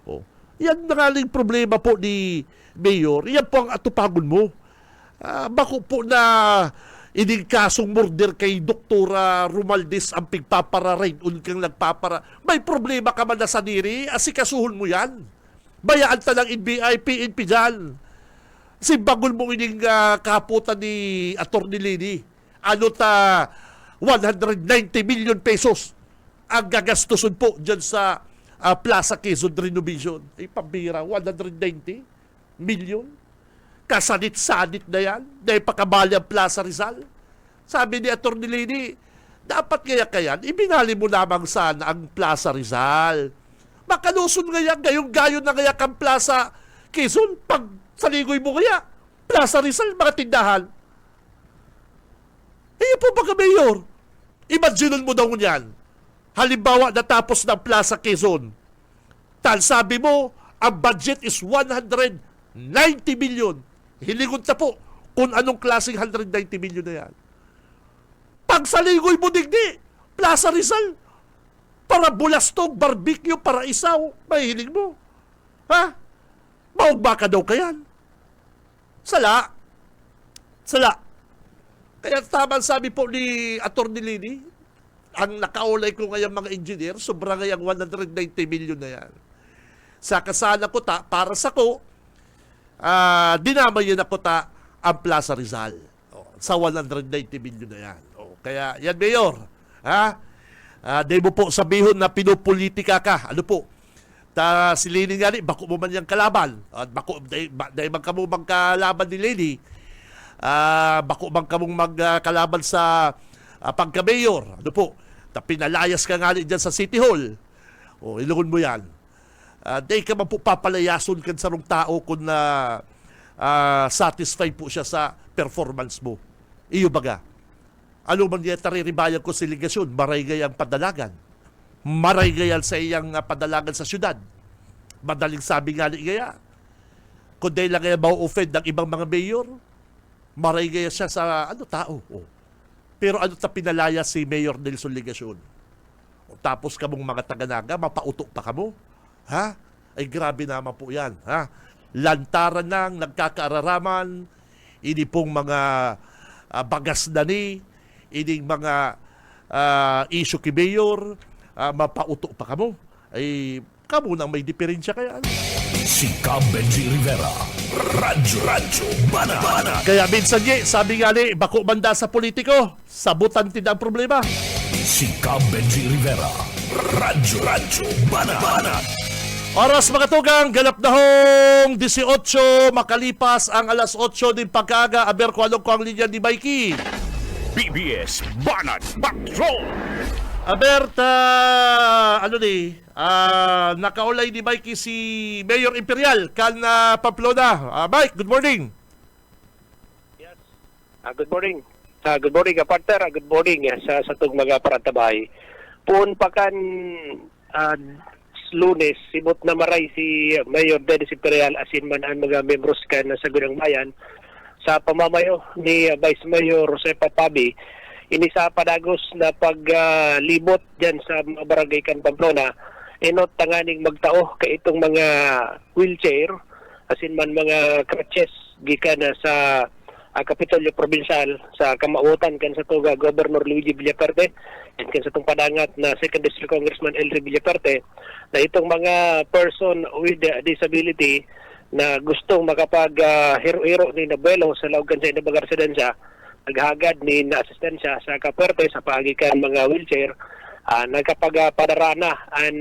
Oh. Yan na nga lang problema po ni Mayor. Yan po ang atupagon mo. Bako po na ining kasong murder kay Doktora Romualdez ang pigpapara-raid kang nagpapara. May problema ka man na sa diri, asikasuhon mo yan. Bayaan talang NBI, PNP dyan. Si bagol mo ining kaputan ni Atty. Leni. Ano ta 190 million pesos ang gagastuson po dyan sa Plaza Quezon renovation. Ay pambira, 190 million. Kasanit-sanit na yan. Dahil pakabali ang Plaza Rizal. Sabi ni Atty. Leni, dapat kaya ibinali mo lamang sana ang Plaza Rizal. Makaluson ngayon, gayong-gayon na ngayon ang Plaza Quezon. Pag saligoy mo kaya, Plaza Rizal, mga tindahan. Eh, po ba ka, Mayor? Imagine mo daw yan. Halimbawa, natapos ng Plaza Quezon. Sabi mo, ang budget is 190 million. Hilingon sa po kung anong klaseng 190 million na yan. Pag saligoy mo digdi, Plaza Rizal, para bulastog, barbecue, para isaw, mahilig mo. Ha? Maugba ka daw kayan. Sala. Kaya tama sabi po ni Atty. Leni, ang nakaulay ko ngayon mga engineer, sobra ngayang 190 million na yan. Sa kasana ko para sa ko, dinamay yun ako ang Plaza Rizal. Sa 190 million na yan. Kaya yan, Mayor. Di mo po sabihon na pinupolitika ka. Ano po? Si Leni nga bako mo man yung kalaban. At bako, dahil man kamo magkalaban ni Leni, bako man kamong magkalaban sa pagka-mayor. Ano po? Pinalayas ka nga dyan sa City Hall. Ilungon mo yan. Dahil ka man po papalayason kan sa rong tao kung satisfied po siya sa performance mo. Iyo baga. Ano man niya tariribayan ko sa ligasyon, maray gayang padalagan. Maray gayan sa iyang padalagan sa syudad. Madaling sabi nga ni gaya. Kung dahil lang gaya ma-offend ng ibang mga mayor, maray gaya siya sa tao. Pero ano pinalaya si Mayor Nelson Ligasyon? Tapos kamong mga taga-Naga, mapautok pa kamo? Ha? Ay grabe naman po yan. Ha? Lantaran ng nagkakaararaman, ini pong mga bagas na ni, ining mga issue kay Mayor, mapauto pa kamo. Ay, kamo nang may diferensya kaya. Si Benji Rivera, Radyo Bana. Kaya minsan sabi nga ni, bako banda sa politiko, sabutan tinda ang problema. Si Benji Rivera, Radyo Bana. Oras mga tugang, ganap na hong 18, makalipas ang alas 8 din pagkaga, aber ko anong ko ang linya ni Mikey. BBS Banat Patrol. Aberta, nakaulay ni Mikey si Mayor Imperial, kan Pamplona. Mike, good morning. Yes. Good morning. Good morning, partner. Good morning sa tong mga paratabay. Puun pa kan Lunes, sibot na maray si Mayor Dennis Imperial asin man ang mga membros kan sa Gunang Bayan sa pamamayo ni Vice Mayor Josepa Pabi. Ini sa padagos na paglibot dyan sa mga barangay kan Pamplona, inot tanganing magtao kay itong mga wheelchair, asin man mga crutches, gikan na sa Kapitolyo Provincial, sa kamautan kan sa tuga Governor Luigi Villaperte, and kan sa itong padangat na 2nd District Congressman Elry Villaperte, na itong mga person with disability na gustong makapag-hero-hero ni Nabuelo sa laugan sa Inabaga Residensya, naghagad ni na asistensya sa Kaperte sa paagikan mga wheelchair, nagkapag-padarana ang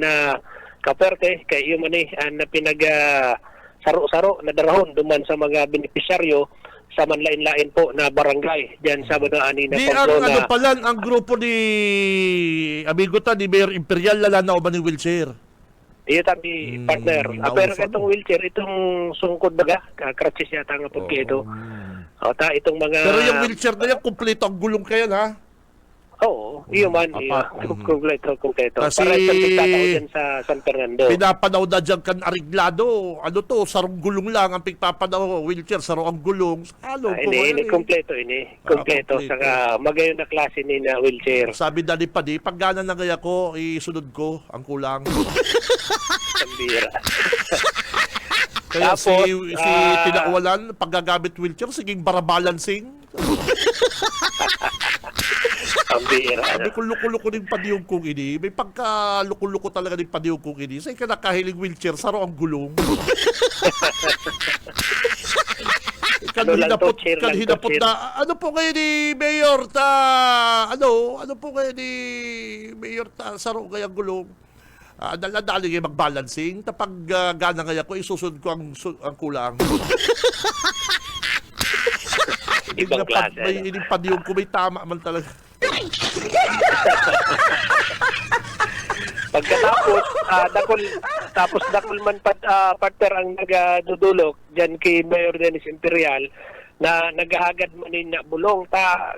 Kaperte kay iyo man ang pinag-saro-saro na darahon duman sa mga benepisyaryo sa manlain-lain po na barangay diyan sa Banaan na Di ang ang grupo ni Amigota ni Mayor Imperial lala na uban ni wheelchair. Iyo tabi partner. Pero itong wheelchair, itong sungkod baga, crutches yata nga po ito. Itong mga... Pero yung wheelchair na yan, kumpleto ang gulong kayan ha? Oo, iyo man, iyo. Apat. Kompleto. Kasi- Para sa pagtatao dyan sa San Fernando. Pinapanaw na dyan kan ariglado. Ano to, sarong gulong lang ang pigpapanaw. Wheelchair, sarong ang gulong. Ano po, Ini, kompleto ini. Kompleto. kompleto. Saka magayon na klase ni na wheelchair. Sabi na ni Padi, pag gana na kaya ko, isunod ko ang kulang. Sambira. Kaya Tapos, si Tinawalan, paggagamit wheelchair, siging barabalancing. Sambira. Sabi ko, luko-luko ng padiyong kong ini. May pagka-luko-luko talaga ng padiyong kong ini. Sa'yo ka nakahiling wheelchair, saro ang gulong. Ano lang to, chair lang to, Hinapot chair. na, ano po kayo ni Mayor ano po kayo ni Mayor saro kaya gulong. Daladali kayo mag-balancing. Tapag gana kaya ko, isusunod ko ang kulang. Ibang klase. May inipad ko, may tama man talaga. Pagkatapos, dakol man partner ang nagdudulok dyan kay Mayor Dennis Imperial na naghahagad manin na bulong.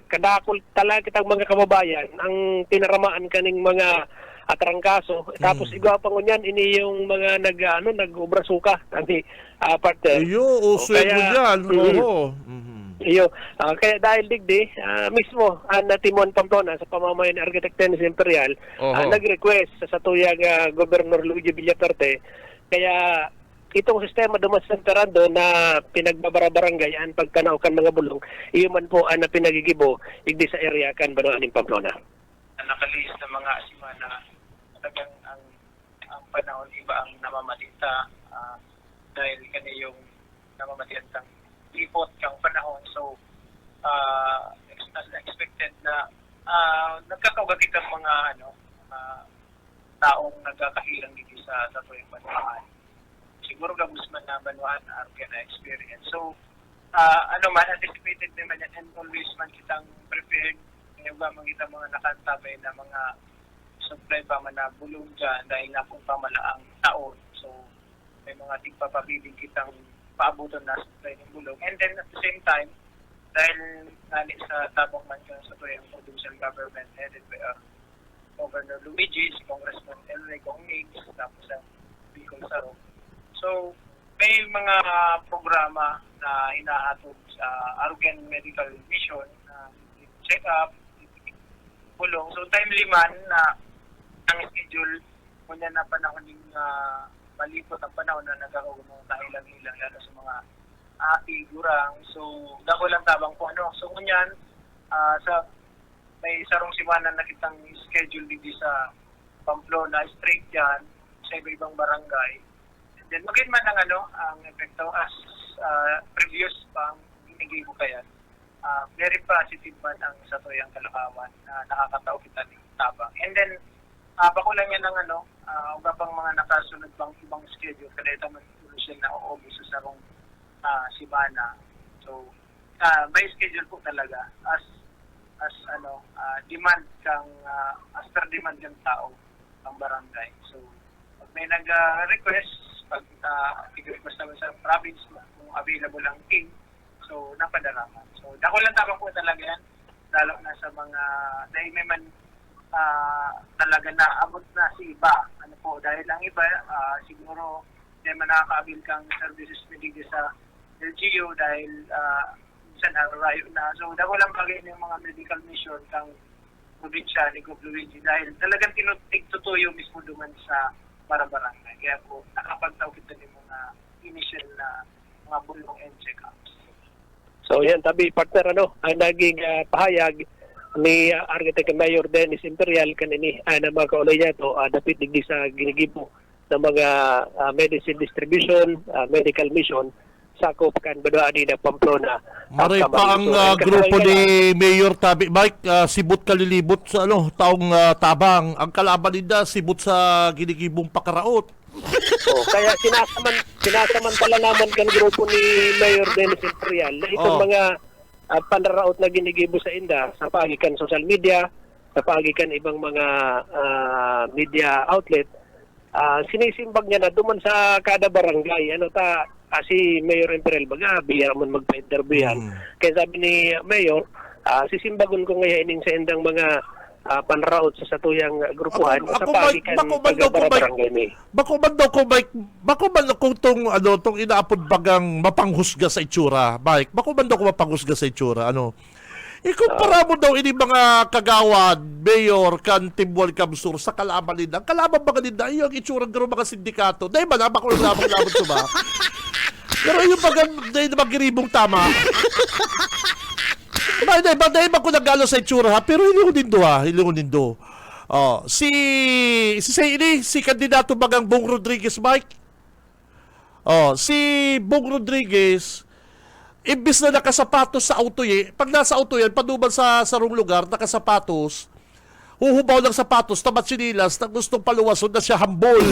Kadakol talaga kitang mga kababayan ang tinaramaan kaning mga atrangkaso. Tapos igawa pa ngunyan, ini yung mga nag-ubra suka ani partner. Iyo, usuin mo yan. Oo. Iyo, kaya dahil digdi, mismo na Timon Pamplona sa pamamayan ni Architect Dennis Imperial, nag-request sa tuyang Governor Luigi Villaperte, kaya itong sistema dumas sa Fernando na pinagbabara-barangay ang pagtanaw kan mga bulong, iyo man po na pinagigibo igdi sa area kan Banuaning Pamplona. Nakalis na mga simana talagang ang panahon iba ang namamatita dahil kani yung namamatitang lipot kang panahon. So as expected na nagkakaugat itang mga taong nagkakahilang dito sa tuyong Banuan. Siguro gabus man na Banuan arke na experience. So anticipated naman yan and always man kitang prepared yung gamang kita mga nakantabay na mga supply pa man na bulong dyan dahil na kung pamalaang taon. So, may mga tigpapabiling kitang paabutan na supply ng bulong. And then at the same time, dahil nani sa tabang man ka sa tuyang provincial government headed by Governor Luigi, si Congressman Elroy Gongnigs, tapos ang Bicol Saro. So, may mga programa na hinahatod sa Arugan Medical Mission na check-up, bulong. So, timely man na ang schedule kunya na panahon ng malipot ang panahon na nagkakaroon ng kahilang-hilang lalo sa mga igurang. So, dako lang tabang po So, kunyan, may sarong simana na kitang schedule dito sa Pamplona, straight yan, sa iba-ibang barangay. And then, magin man ang epekto as previous pang inigay ko kaya. Very positive man ang sa tuyang Kalakawan na nakakatao kita ng tabang. And then, bako lang yan ng uga pang mga nakasunod pang ibang schedule kada ito man siya na uuwi sa sarong simana. So, may schedule po talaga as demand kang as per demand ng tao ang barangay. So, pag may nag-request, pag i-request naman sa province kung available ang team, so napadaraman. So, dako lang tabang po talaga yan, lalo na sa mga dahil may man talaga na abot na si iba. Dahil ang iba, siguro may man nakakaabil kang services na sa LGU dahil minsan hararayo na. So, dako lang bagay ng mga medical mission kang probinsya ni Gov. Luigi dahil talagang tinututuyo mismo duman sa barangay. Kaya po, nakapagtaw kita ng mga initial na mga bulong and check-ups. So yan, tabi partner ang naging pahayag ni Architect Mayor Dennis Imperial kanini na mga kaulay niya ito dapit digdi sa ginigibo ng mga medicine distribution, medical mission sakop kan Banuani na Pamplona. Maray pa ang grupo ni Mayor Tabi Mike, sibot kalilibot sa taong tabang. Ang kalaban nila sibot sa ginigibong pakaraot. Kaya sinasamantala naman kan grupo ni Mayor Dennis Imperial na itong mga panaraot na ginigibo sa inda sa pagikan social media, sa pagikan ibang mga media outlet, sinisimbag niya na duman sa kada barangay. Si Mayor Imperial baga, biyara man magpa-interview yan. Kaya sabi ni Mayor, sisimbagon ko ngayon sa indang mga panraot sa satuyang grupuhan sa pagikan bako man daw kung may barangay ni. bako man daw kung tong tong inaapod bagang mapanghusga sa itsura, Mike. Bako man daw kung mapanghusga sa itsura, ikumpara mo daw ini mga kagawad, mayor, kan Timwal Kamsur sa kalaban nila. Kalaban ba nila? Yung itsura ng mga sindikato. Dahil ba naman ko lang ito ba? Pero yung magiribong tama. Dahil ba ko nagalo sa itsura ha? Pero hilingon din do. Oh, si kandidato bagang Bong Rodriguez, Mike. Oh, si Bong Rodriguez, imbis na nakasapatos sa auto pag nasa auto yan, panuban sa sarong lugar, nakasapatos, huhubaw ng sapatos, tamat sinilas, na gustong paluwason na siya hambol.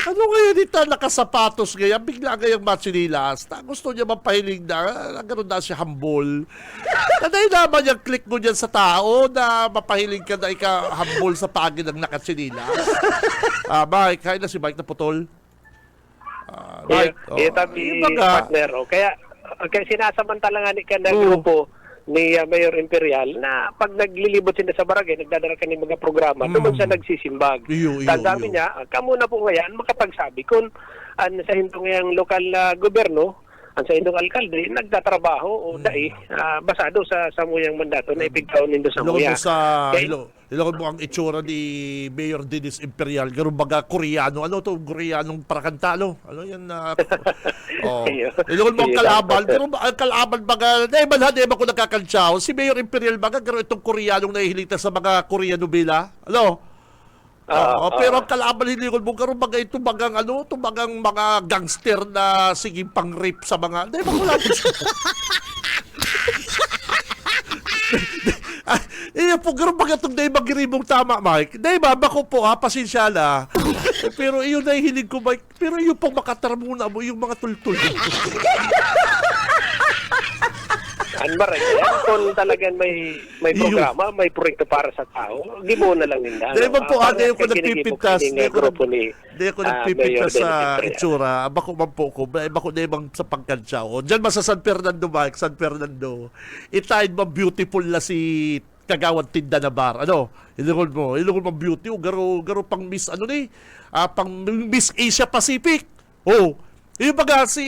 Ano ngayon dito, nakasapatos ngayon, bigla ngayong matsinilas, na gusto niya mapahiling na gano'n na siya hambol. Nanay naman yung click mo dyan sa tao na mapahiling ka na ika-hambol sa pagin ng nakatsinilas. Mike, kaya na si Mike na putol. Tabi partner. Kaya sinasamantalangan ka ng grupo ni Mayor Imperial na pag naglilibot sila sa barangay, nagdadala ka ng mga programa, doon siya nagsisimbag. Tandaan niya, kamo na po ngayon makapagsabi kung sa hintong ngayang lokal na gobyerno, sa hintong alkalde, nagtatrabaho o basado sa samuyang mandato na ipigtaon nindo sa muya. Ilokon mo ang itsura ni Mayor Dennis Imperial. Ganun baga Koreano. Ano to? Koreanong parakanta, Ano yan na... Ilokon mo ang kalaban. Ganun ba ang kalaban baga... Di ba ko nakakantsaw? Si Mayor Imperial baga, ganun itong Koreanong nahihilita sa mga Koreano bila. Pero ang kalaban hilingon mo, ganun baga itong bagang itong bagang mga gangster na sige pang-rape sa mga... Di ba ko lang... po, gano'n ba itong day magiribong tama, Mike? Day ba, bako po pasensya na. Pero iyon na hilig ko, Mike. Pero iyon pong makatarmuna mo, yung mga tultul. Anbaray, kung talagang may programa, may proyekto para sa tao, di mo na lang nila. Di ba po, di ko nagpipintas. Di ko nagpipintas sa itsura. Bako man po ko. Bako na ibang sa pagkansyaw. Diyan ba sa San Fernando, Mike? San Fernando. Itayin ba beautiful na si Kagawad Tinda na bar? Ilungon mo beauty. Garo pang Miss, pang Miss Asia Pacific. Yung baga si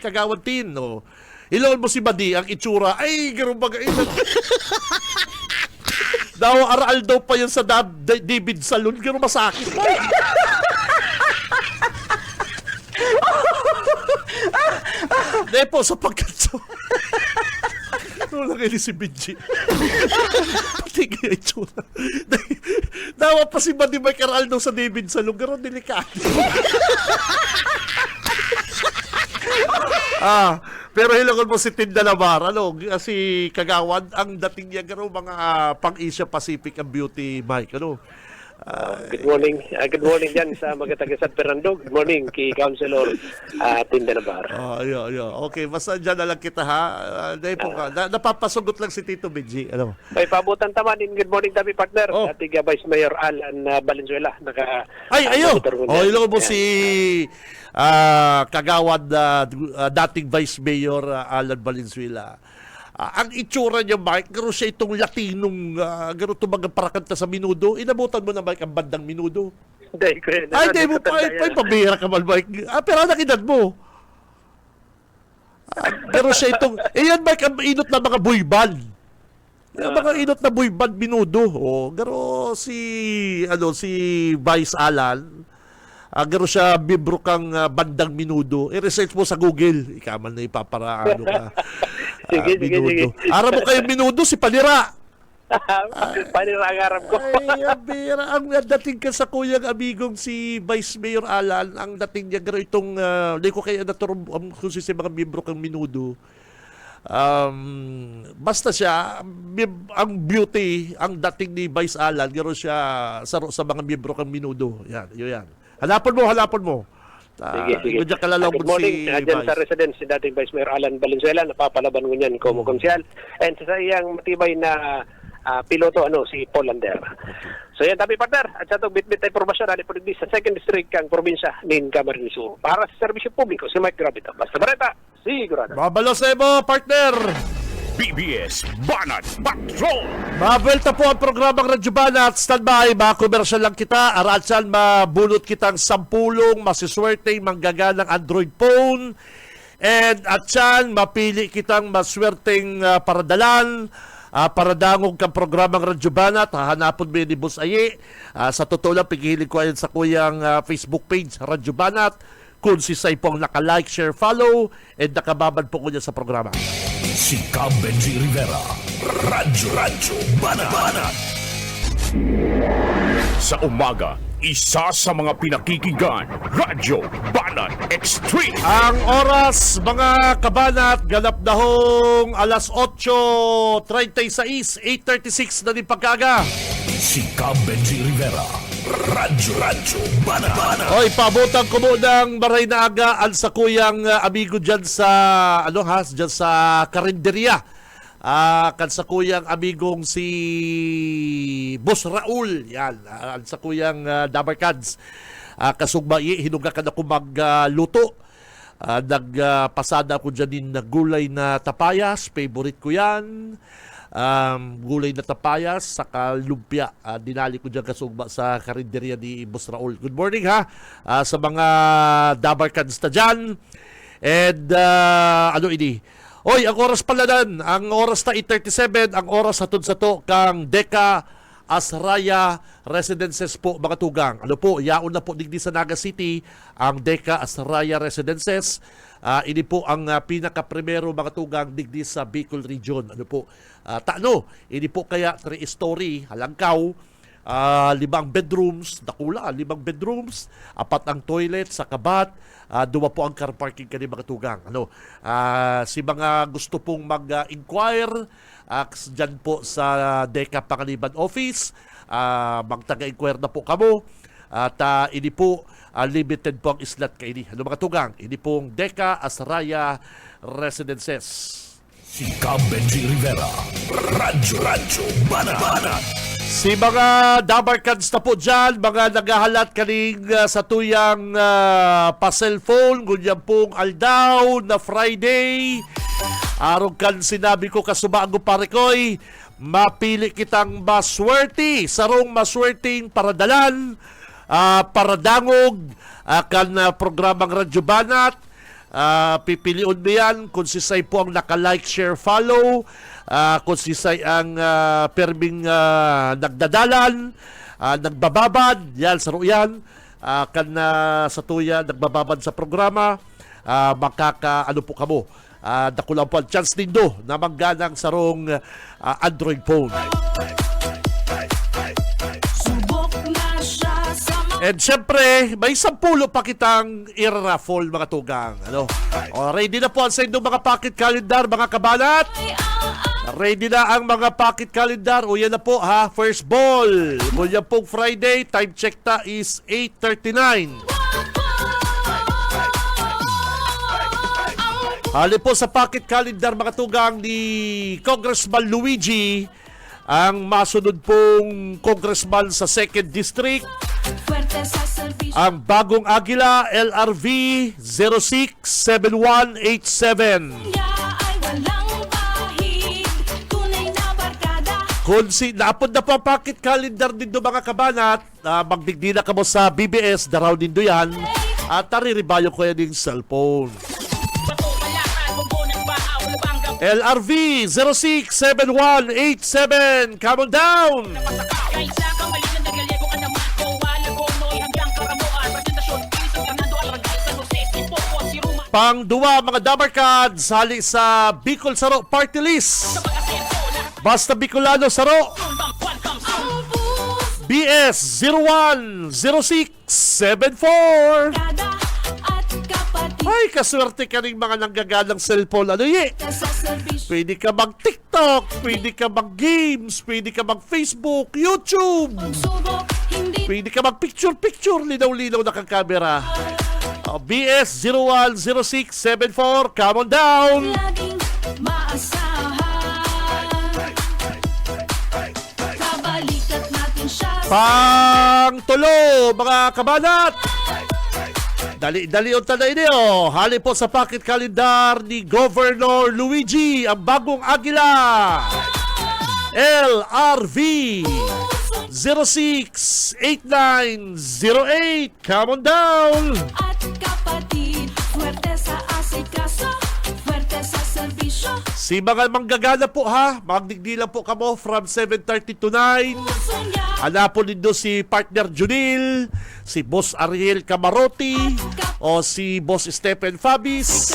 Kagawad Tin, Ilon mo si Badi, ang itsura, ay, gano'n baga, daw, aral daw pa yun sa David Salon, gano'n masakit. Depo, sa pagkatso. Ano lang si Benji? Pati kaya itsura. Dawa pa si Badi Mike aral daw sa David Salon, gano'n delikado. Pero hilangon mo si Tinda Navar, si Kagawad, ang dating niya mga pang-Asia Pacific ang beauty, Mike, Good morning. Good morning dyan sa mga taga San Fernando. Good morning kay Councilor Tinda Navar. Okay, basta dyan na lang kita, ha? Napapasugot lang si Tito Benji, May pabutan tamanin. Good morning, tabi partner. Ating Vice Mayor Alan Valenzuela. Hilangon mo si... Kagawad dating Vice Mayor Alan Valenzuela. Ang itsura niya, Mike, gano'n siya itong Latinong, gano'n itong mga parakanta sa Minudo. Inabutan mo na, Mike, ang bandang Minudo. Hindi ko yun. Hindi mo pa, pabira ka man, Mike. Pero anak edad mo. Gano'n siya itong, yan, Mike, ang inot na mga boyband. Mga inot na boyband Minudo. Gano'n si Vice Alan. Gano'n siya bibro kang bandang Minudo. I-research mo sa Google. Ikaman na ipaparaano ka. Sige. Araw mo kayo Minudo, si Panira. Panira ang arap ko. Ay, abira. Ang dating ka sa kuyang amigong si Vice Mayor Alan, ang dating niya gano'n itong, hindi ko kayo naturum kung si mga bibro kang Minudo. Basta siya, ang beauty, ang dating ni Vice Alan, gano'n siya sa mga bibro kang Minudo. Yan. Hanapon mo. Sige. Good morning. Diyan sa residence si dating Vice Mayor Alan Valenzuela, napapalaban ko niyan como konsyal. And sa iyang matibay na piloto, si Paul Lander. So yan, tabi partner. At sa itong bit-bit ay pormasyon, ali po sa 2nd District kang probinsya ng Camarines Sur. Para sa serbisyo publiko, si Mike Gravita. Basta Bareta, sigurado. Babalo sa mo, partner! BBS Banat Patrol. Mabelta po ang programang Radyo Banat. Standby, mga komersyal lang kita. Aratsan, mabulot kitang sampulong, masiswerteng manggaganang Android phone. And at yan, mapili kitang maswerteng paradalan. Paradangog kang programang Radyo Banat. Hahanapon mo ni Boss Aye. Sa totoo lang, pigihin ko yan sa kuyang Facebook page, Radyo Banat. Kung si Say pong naka-like, share, follow, and nakababad po ko niya sa programa. Si Cam Benji Rivera. Radyo Banat. Sa umaga, isa sa mga pinakikinggan, Radyo Banat Extreme. Ang oras, mga kabanat, ganap na hong alas 8:36, 8:36 na din pagkaga. Si Cam Benji Rivera. Radyo Banat. Oy, pabutan ko munang maray na aga ang sa kuyang amigo dyan sa, dyan sa karinderya. Kan sa kuyang amigong si Boss Raul. Yan, ang sa kuyang Dabarkads. Kasugma, hinuga ka na ko magluto. Nagpasada ko dyan din na gulay na tapayas. Favorite ko yan. Gulay na tapayas saka lumpia. Dinali ko dyan kasugba sa karinderya ni Boss Raul. Good morning ha sa mga Dabarkads na dyan. And Oy, ang oras pala dan, ang oras na 8:37, ang oras hatod sa to kang Deka Asraya Residences po, mga tugang. Yaon na po digdi sa Naga City ang Deka Asraya Residences. Ini po ang pinaka-primero, mga tugang, digdi sa Bicol Region. Ini po kaya 3-story, halangkaw, 5 bedrooms, nakula, 5 bedrooms, 4 ang toilet sa kabat, 2 po ang car parking kani, mga tugang. Si mga gusto pong mag-inquire dyan po sa Deka Pangaliban Office, magtaga-inquire na po kamo. At ini po, limited po ang islat kaini. Mga tugang, ini pong Deka Asraya Residences. Si Cam Benji Rivera. Radyo Banat. Si mga Dabarkads na po dyan, mga naghahalat kaning sa tuyang pa-cellphone, ganyan pong aldaw na Friday. Araw kan sinabi ko kasubaang ko pare ko'y, mapili kitang maswerte, sarong maswerteng paradalan, paradangog, kan programang Radyo Banat. Pipiliun mo yan kung si Say po ang naka-like, share, follow, kung si Say ang perming nagdadalan, nagbababad, yan, saro yan, sa tuya, nagbababad sa programa, po kamo. Dako lang po ang chance nindo na mangganang sarong Android phone. And syempre, may 10 pa kitang i-raffle, mga tugang. Ready na po ang sa inyong mga pocket calendar, mga kabanat? Ready na ang mga pocket calendar. O yan na po ha, first ball. Mula pong Friday, time check ta is 8:39. Hali po sa pocket calendar, mga tugang, ni Congressman Luigi, ang masunod pong congressman sa 2nd District, ang bagong Agila, LRV 067187. Kung naapod na po ang pocket calendar nindo, mga kabanat, magdigdi na kamo sa BBS, daraw nindo yan, at tariribayo ko yan yung cellphone. LRV 067187, come on down! Pang-2, mga Dabarkads, hali sa Bicol Saro Party List. Basta Bicolano Saro. BS 010674. Ay, kaswerte ka rin mga nanggaganang cellphone. Pwede ka mag-TikTok, pwede ka mag-games, pwede ka mag-Facebook, YouTube. Pwede ka mag-picture-picture, linaw-linaw na kang camera. BS 010674, come on down! Laging maasahan. Kabalikat natin siya. Pang-tulo, mga kabanat! Dali ang tanay niyo. Hali po sa pocket calendar ni Governor Luigi, ang bagong agila. LRV 068908. Come on down. At kapatid, fuerte sa asikaso, fuerte sa serbisyo. Si mga manggagana po ha, magdigdilan po kamo from 7:30 to 9. Hanapon nindo si partner Junil, si Boss Ariel Camarotti, o si Boss Stephen Fabis,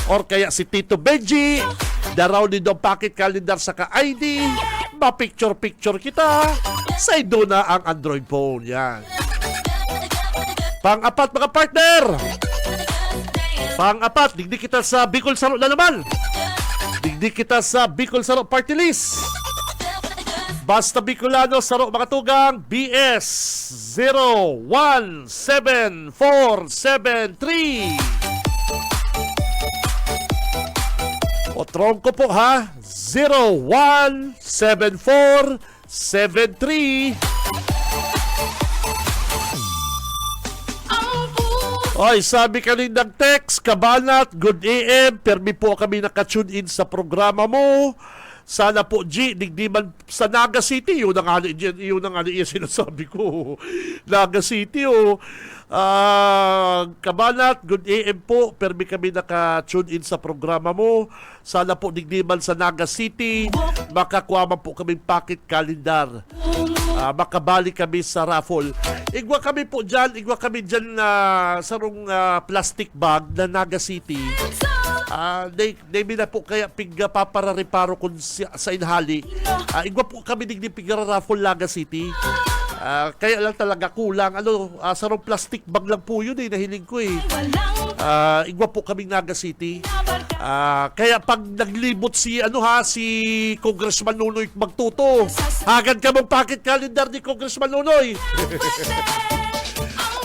or kaya si Tito Benji. Daraw nindo ang pocket calendar sa ka-ID. Ma-picture-picture kita. Sa ido na ang Android phone. Yan. Pang-apat mga partner. Pang-apat, digdi kita sa Bicol Saro na naman. Digdi kita sa Bicol Saro Party List. Basta Bicolano Saro mga tugang BS 017473. O trongko po ha, 017473. Oy, sabi kaninang text, Kabanat, good AM, permi po kami nakatune in sa programa mo. Sana po, G, digdiman sa Naga City. Yun ang ano sinasabi ko. Naga City, oh. Kabanat, good AM po. Permi kami naka-tune in sa programa mo. Sana po, digdiman sa Naga City. Makakuha man po kaming pocket calendar. Makabali kami sa raffle. Igwa kami dyan sarong plastic bag na Naga City. They na po kaya piga paparareparo kun sa inhali. Igwa po kami digdi piga raffle Naga City. Kaya lang talaga kulang. Sarong plastic bag lang po yun nahiling ko eh. Igwa po kaming Naga City. Kaya pag naglibot si Congressman Nunoy Magtuto, agad ka mong pocket calendar ni Congressman Nunoy.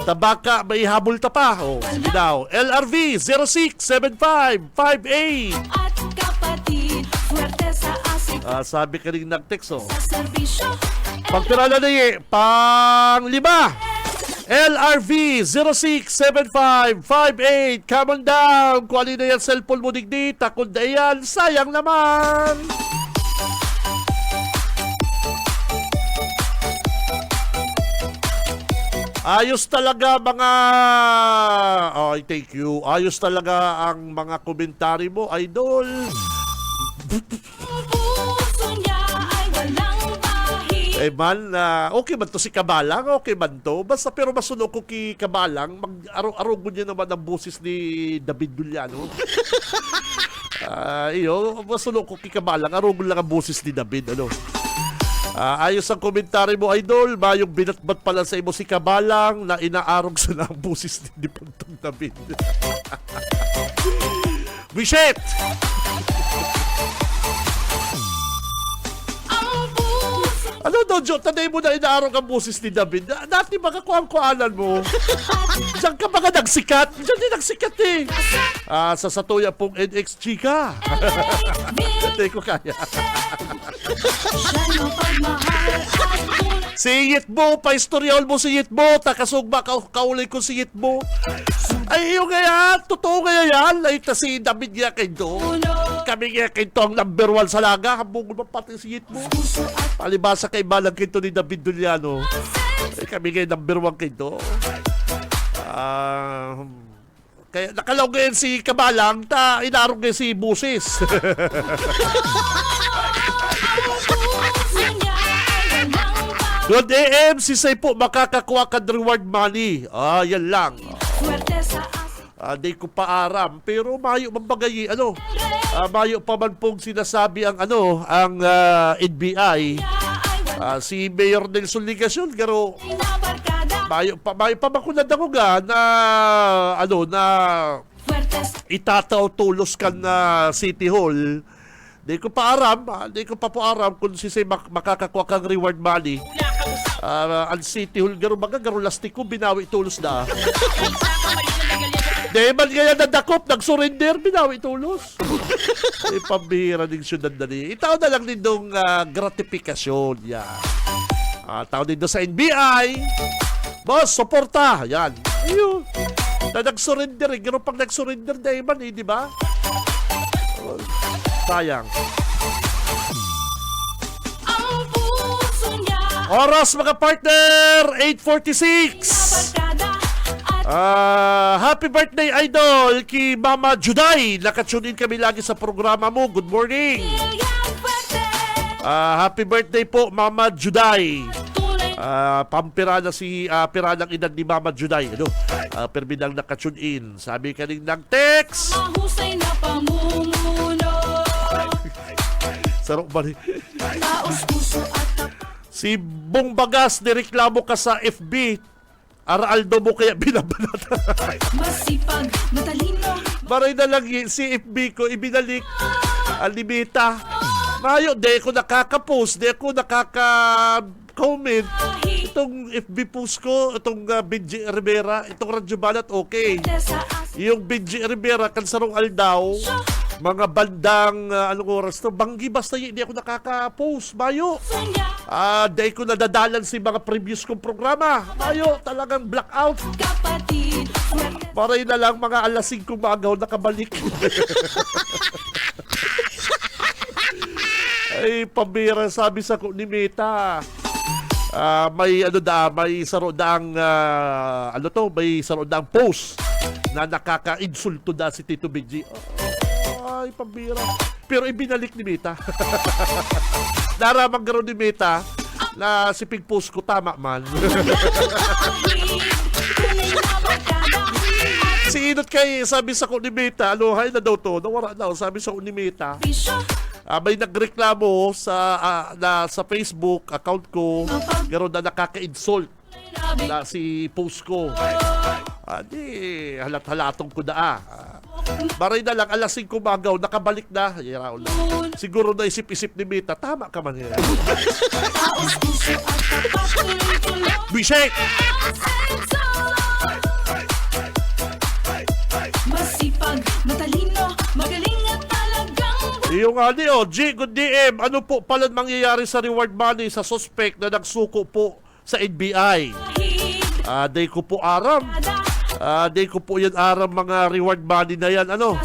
Tabaka, may habol ta pa. Sige daw. LRV 067558. At kapatid, fuerte sa asikaso, Sabi ka rin nag-text sa serbisyo. Pagtirala na pang-lima. LRV 067558. Come on down. Kung alin na yan cellphone mo digdi, takot na yan. Sayang naman. Ayos talaga mga... thank you. Ayos talaga ang mga komentary mo, idol. Puso niya ay walang bahid. Okay man to si Kabalang, okay man to. Basta pero masunog ko ki Kabalang, mag-aro-arogo niya naman ang boses ni David Duliano. Masunog ko ki Kabalang, arogo lang ang boses ni David, ayos ang komentary mo, idol. Mayong binatbat pala sa imo si Kabalang na inaarog sa ang boses ni Pantong David. Bisit! Dojo, tanay mo na inaarog ang boses ni David. Dati baka kuang-kuanan mo. Diyan ka baka nagsikat? Diyan din nagsikat eh. Sa Satuya pong NXG ka. Hindi ko kaya. Siya yung pagmahal at Si Yitbo, pa-istoryahol mo si Yitbo. Takasugba kaulay ko si Yitbo. Ay, yung kaya, totoo kaya yan. Ay, si David niya kayo. Kami niya kayo ang number 1 sa laga. Hambungol pa pati si Yitbo. Palibasa kay balang kinto ni David Duliano. Ay, kami kayo number 1 kayo. Kaya nakalaw ngayon si Kabalang, inarog ngayon si Busis. Good AM, si Say po makakakuha ka reward money. Yan lang. fuerte sa Di ko pa aram, pero mayo mambagay, mayo pa man pong sinasabi ang NBI. Si Mayor Nelson Ligacion, pero mayo pa makunad ako na itataw tulos kan na City Hall. Di ko pa aram kung si Say makakakuha kang reward money. Ang City Hall garo lastik ko binawi tulos na. Di man kaya nadakop, nag-surrender, binawi tulos. Pambihira din syudad na niya. Itaw na lang din dong gratifikasyon. Yan. Tao din sa NBI. Boss, suporta. Yan. Ayun. Na nag-surrender eh. Gano'n pang nag-surrender na iman eh, di ba? Oh, sayang. Ang puso niya Oras mga partner, 8:46. barkada at Happy birthday idol kay Mama Juday. Nakatune in kami lagi sa programa mo. Good morning. Pilihan Fuerte. Happy birthday po Mama Juday. Tunay Pampira na si piranang edad ni Mama Juday. Ano? Perminang nakatune in. Sabi kaning nag-text. mahusay na pamumuno. Sarok ba ni? Taos puso at Si Bong Bagas, nireklamo ka sa FB. Araldo mo kaya binabanat. masipag, matalino. Maray na lang si FB ko, ibinalik. Alimita. Mayo, di ako nakaka-post, di ako nakaka-comment. Itong FB post ko, itong Benji Rivera, itong Radyo Banat, okay. Sa as Yung Benji Rivera, Kansarong Aldaw, mga bandang, anong oras to, banggi basta hindi ako nakaka-post. Mayo. niya Dahil ko nadadalan si mga previous kong programa. Mayo, talagang blackout. kapatid. Fuerte Paray na lang mga alas 5 magaw nakabalik. Ay, pambira, sabi sa ko ni Meta. May may saro daang may saro daang post na nakaka-insulto da si Tito Benji. Ay, pambira. Pero ibinalik ni Meta. Naramang garo ni Meta na si pig post ko tama man. tunay na barkada at Si Inot kay sabi sa ko ni Meta, ano, hay na daw to, nawara daw, sabi sa ko ni Meta. bisyo. May nagreklamo sa Facebook account ko, gano'n na nakaka-insult na si post ko. Di, halat-halatong ko na Maray na lang, alas 5 magaw, nakabalik na. Siguro na isip-isip ni Meta, tama ka man yan. Taos puso at kapatuloy-tuloy. Bisek! Masipag, matalino, magaling at talagang Yung G, good DM, ano po pala mangyayari sa reward money sa suspect na nagsuko po sa NBI? bahid. Day ko po aram. Day ko po yan aram mga reward money na yan. Ano?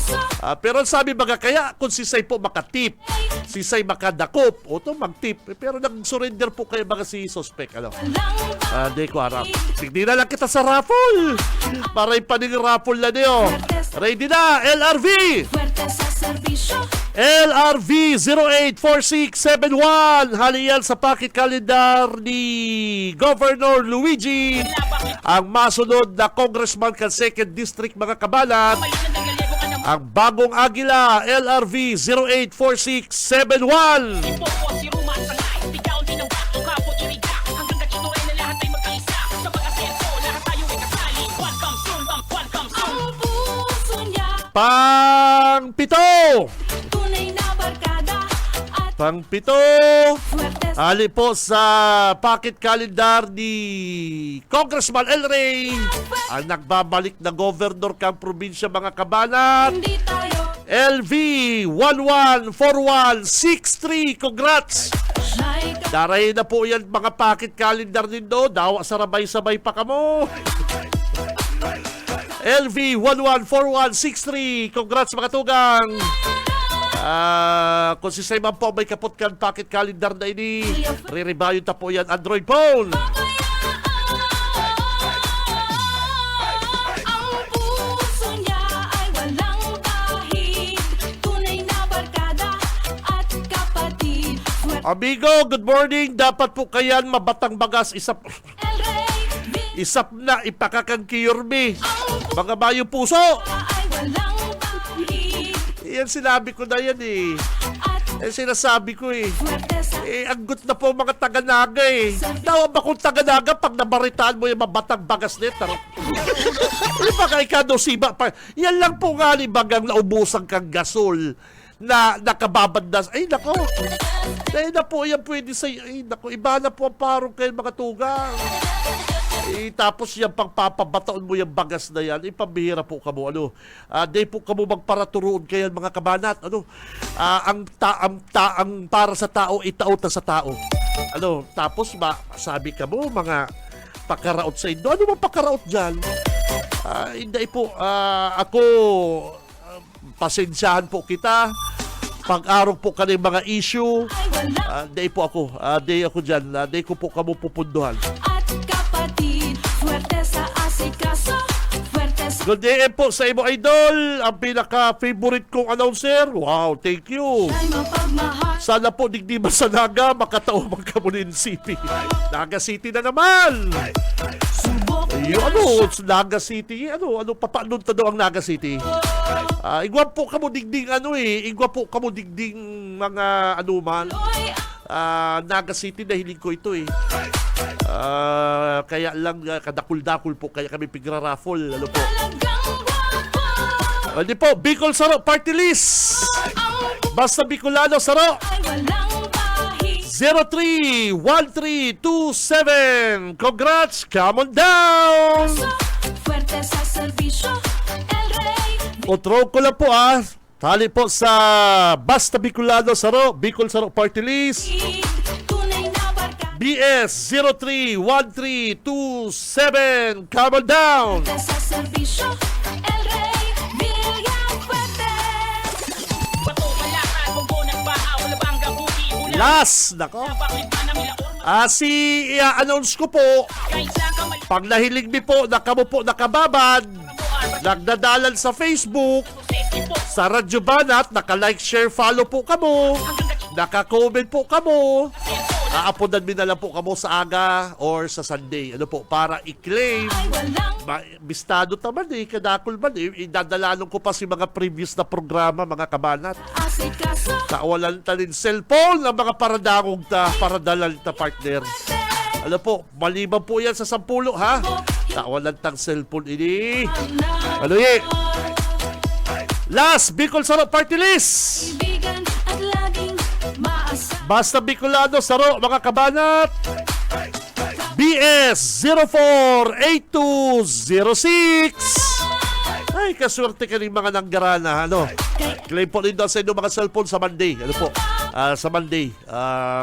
Pero sabi mga kaya kung si Say po makatip, si Say makadakop, o to magtip. Pero nag-surrender po kayo mga si suspect. Ano? Walang Day ko aram. Tignan na lang kita sa raffle. Para ipaning raffle na niyo. Ready na, LRV! Fuerte sa serbisyo. LRV 084671 haliyan sa pocket calendar ni Governor Luigi ang masunod na congressman kan 2nd District mga kabalat ang bagong agila LRV 084671 Ang puso niya pang-pito tunay na barkada at pang-pito fuerte sa ali po sa pocket calendar ni Congressman El Rey ang nagbabalik na governor kang probinsya mga kabalat hindi tayo LV 114163 congrats like daray na po yan mga pocket calendar nindo dawa sa rabay-sabay pa kamo LV 114163 congrats mga tugang kung si Simon po may kapot kan pocket calendar na ini re-rebayon ta po yan Android phone ang puso niya ay walang bahid. Tunay na barkada at kapatid. Fuerte amigo good morning dapat po kayan mabatang bagas isap El Rey, isap na ipakakang kiyormi mga bayo puso ay walang bahid. yan sinabi ko na yan At sinasabi ko fuerte sa anggot na po mga taga-naga Dawa ba kung taga-naga pag nabaritaan mo yung mabatang bagas nito? Ano ba kay Kadosiba pa? Yan lang po nga bagang naubusan kang gasol na nakababandas. Ay, nako. Dahil na po yan pwede sa... Ay, nako. Iba na po ang parong kayo mga tugang. Tapos yung pagpapabataon mo yung bagas na yan, pambihira po kamo. Ano? Di po kamo magparaturoon kayan mga kabanat. Ano? Ang para sa tao, itaot na sa tao. Ano? Tapos sabi ka mo, mga pakaraot sa Indo. Ano bang pakaraot dyan? Hindi po, ako, pasensyahan po kita. Pag-araw po ka ng mga issue, Ay walang hindi po ako. Hindi ako dyan. Hindi ko po kamo pupunduhan. at kapatid. Fuerte sa asikaso, fuerte sa Good day po sa imo idol. Ang pinaka-favorite kong announcer. Wow, thank you. ay mapagmahal. Sana po digdiman sa Naga, makatao Magkamunin City. Naga City na naman. Subok Yung Naga City, papaanong daw ang Naga City? Igwa po kamo digding igwa po kamo digding mga man. ay Naga City na hiling ko ito kaya lang kadakul-dakul po kaya kami pigra-raffle. Ano po? talagang guwapo. Hindi po, Bicol Saro Party List. Ang Basta Bicolano Saro. ay walang bahid. 031327. Congrats, come on down. Fuerte sa serbisyo, El Rey. Otro ko lang po Tali po sa Basta Bicolano Saro, Bicol Saro Party List. Tunay na barkada. BS 031327. Come on down. Fuerte sa serbisyo, El Rey. Bilyang fuerte. Last, nako. I-announce ko po, pag nahilig mi po, nakamo po nakababad, nagdadalan sa Facebook, sa Radyo Banat, naka-like, share, follow po kamo, naka-comment po kamo, aapodan mi na lang po kamo sa aga or sa Sunday. Ano po, para i-claim. Ay walang Bistado taman kadakol man idadalalong ko pa si mga previous na programa, mga kabanat. asikaso. Kawalan talin cellphone ng mga paradangog paradalal ta partner. Ano po, maliban po yan sa 10 ha. Kawalan tang cellphone ini. Ano Last, Bicol Saro Party List. Ibigan at laging maasa. Basta Bicolano Saro, mga kabanat. BS 048206. Ay, kaswerte ka rin mga nanggarana, Claim po rin daw sa inyong mga cellphone sa Monday. Ano po? Sa Monday.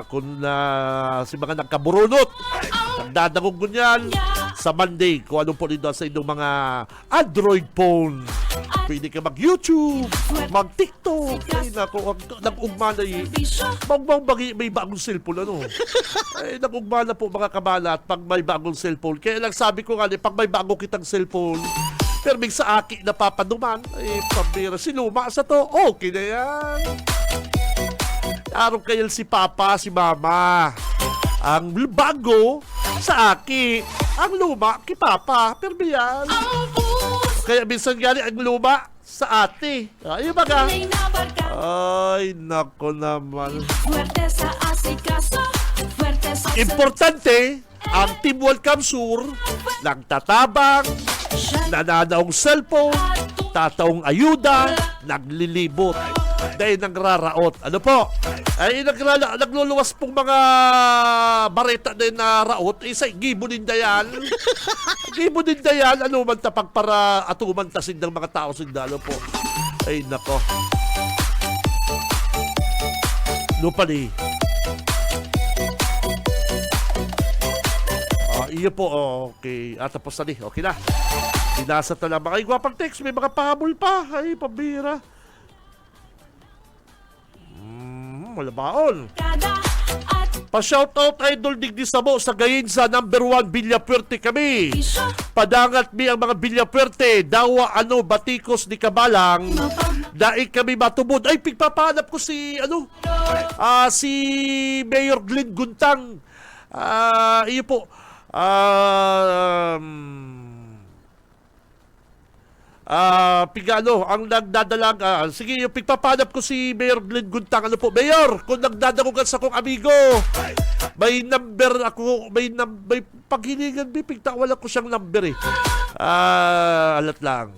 Kung si mga nagkaburunot, nagdadagog ganyan, sa Monday, kung ano po rin daw sa inyong mga Android phone. Pwede ka mag-YouTube, mag-TikTok. Ay, nako, nag-ugma na Serbisyo, may bagong cellphone, Ay, nag-ugma na po mga kabalat pag may bagong cellphone. Kaya lang sabi ko nga, pag may bago kitang cellphone, pero may sa aki napapanuman, ay, pambira, sinuma sa to, okay na yan. Araw kayo si Papa, si Mama. Ang bago sa aki, ang luma kay Papa, pero yan. ang puso. Kaya minsan gali ang luma sa ate. Ay, baga. Tunay na barkada. Ay, nako naman. Fuerte sa asikaso, fuerte sa Importante, ang Team Welcome Sur, nagtatabang, nananaong cellphone, tataong ayuda, naglilibot, dahil nagraraot. Ano po? Ay, nagluluwas pong mga bareta din na raot, isa gibo din dayan. Gibo din dayan, ano man tapag para atuman tasin ng mga tao sindalo po. Ay, nako. Lupa ni. Iyo po, okay. Tapos na ni, okay na. Binasa na lang mga igwapang text, may mga pahabol pa. Ay, pabira. Malabaon. barkada at Pa-shoutout Idol Digdi Sabo sa gayin sa number 1 Villapuerte kami. bisyo. Padangat mi ang mga Villapuerte, dawa batikos ni Kabalang. Daig kami matubod. Ay, pigpapanap ko si si Mayor Glenn Guntang. Iyo po. Ang nagdadalang sige, yung pigpapanap ko si Mayor Glenn Guntang. Ano po, Mayor, kung nagdadagugan sa kong amigo, may number ako, may paghilingan, pigtawalan ko siyang number alat lang.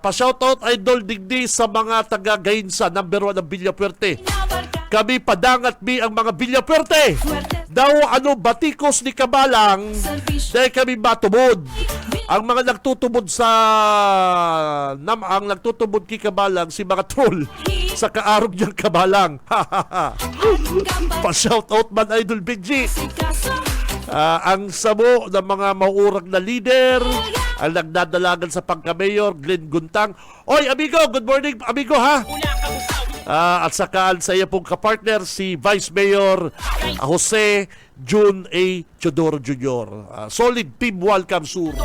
Pa-shoutout Idol Digdi sa mga taga-Gainsa, number 1 ng Villapuerte. Kami padangat ang mga Villapuerte. Daw batikos ni Kabalang, dahil kami matubod. Ang mga nagtutubod ang nagtutubod kay Kabalang, si mga troll sa kaarog niyang Kabalang. Pa-shoutout man Idol Benji. Ang sabo ng mga maurag na leader, ang nagdadalagan sa pagka-mayor, Glenn Guntang. Oy, amigo, good morning, amigo, ha? At saka sa iyo pong kapartner, si Vice Mayor Jose Jun A. Chodoro Jr. Solid team, welcome, sur.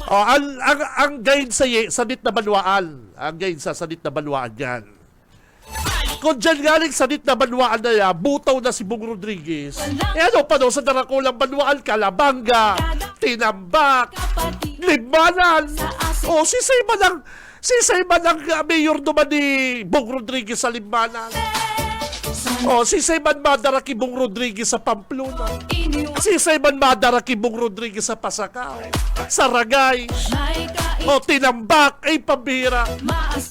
Ang gain sa sanit na banwaan. Ang gain sa sanit na banwaan yan. Kung dyan galing sanit na banwaan na yan, butaw na si Bong Rodriguez. Ano pa daw sa darakulang banwaan, Kalabanga, Tinambak, Libanan. O, si Sayman ang mayor naman ni Bong Rodriguez sa Libanan. O, si Sayman madara ki Bong Rodriguez sa Pamplona. Si Sayman madara ki Bong Rodriguez sa Pasacao, Saragay, o Tinambak, ay pambira.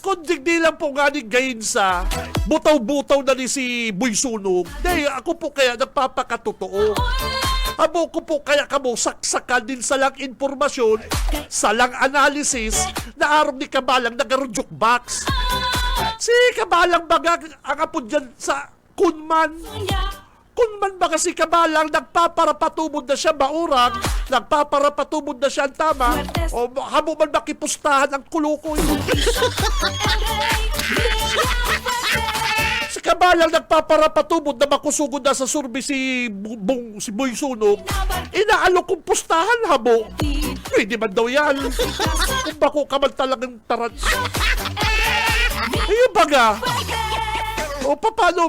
Kundi di lang po nga ni Gainsa, butaw-butaw na ni si Boy Sunog. Dahil ako po kaya nagpapakatotoo. Abo ko po kaya kamo saksakan din sa lang informasyon, sa lang analysis, na araw ni Kabalang nagarudyok box. Si Kabalang baga ang apo dyan sa Kunman. Kunman ba kasi Kabalang nagpaparapatubod na siya maurang, nagpaparapatubod na siya ang tama, o hamo man makipustahan ang kulukoy. Si Kabalang nagpaparapatubod na makusugod na sa survey si Boy Sunog, inaalok kong pustahan, hamo. Pwede man daw yan. Kung bako ka man talagang taran. Ayun baga. O paano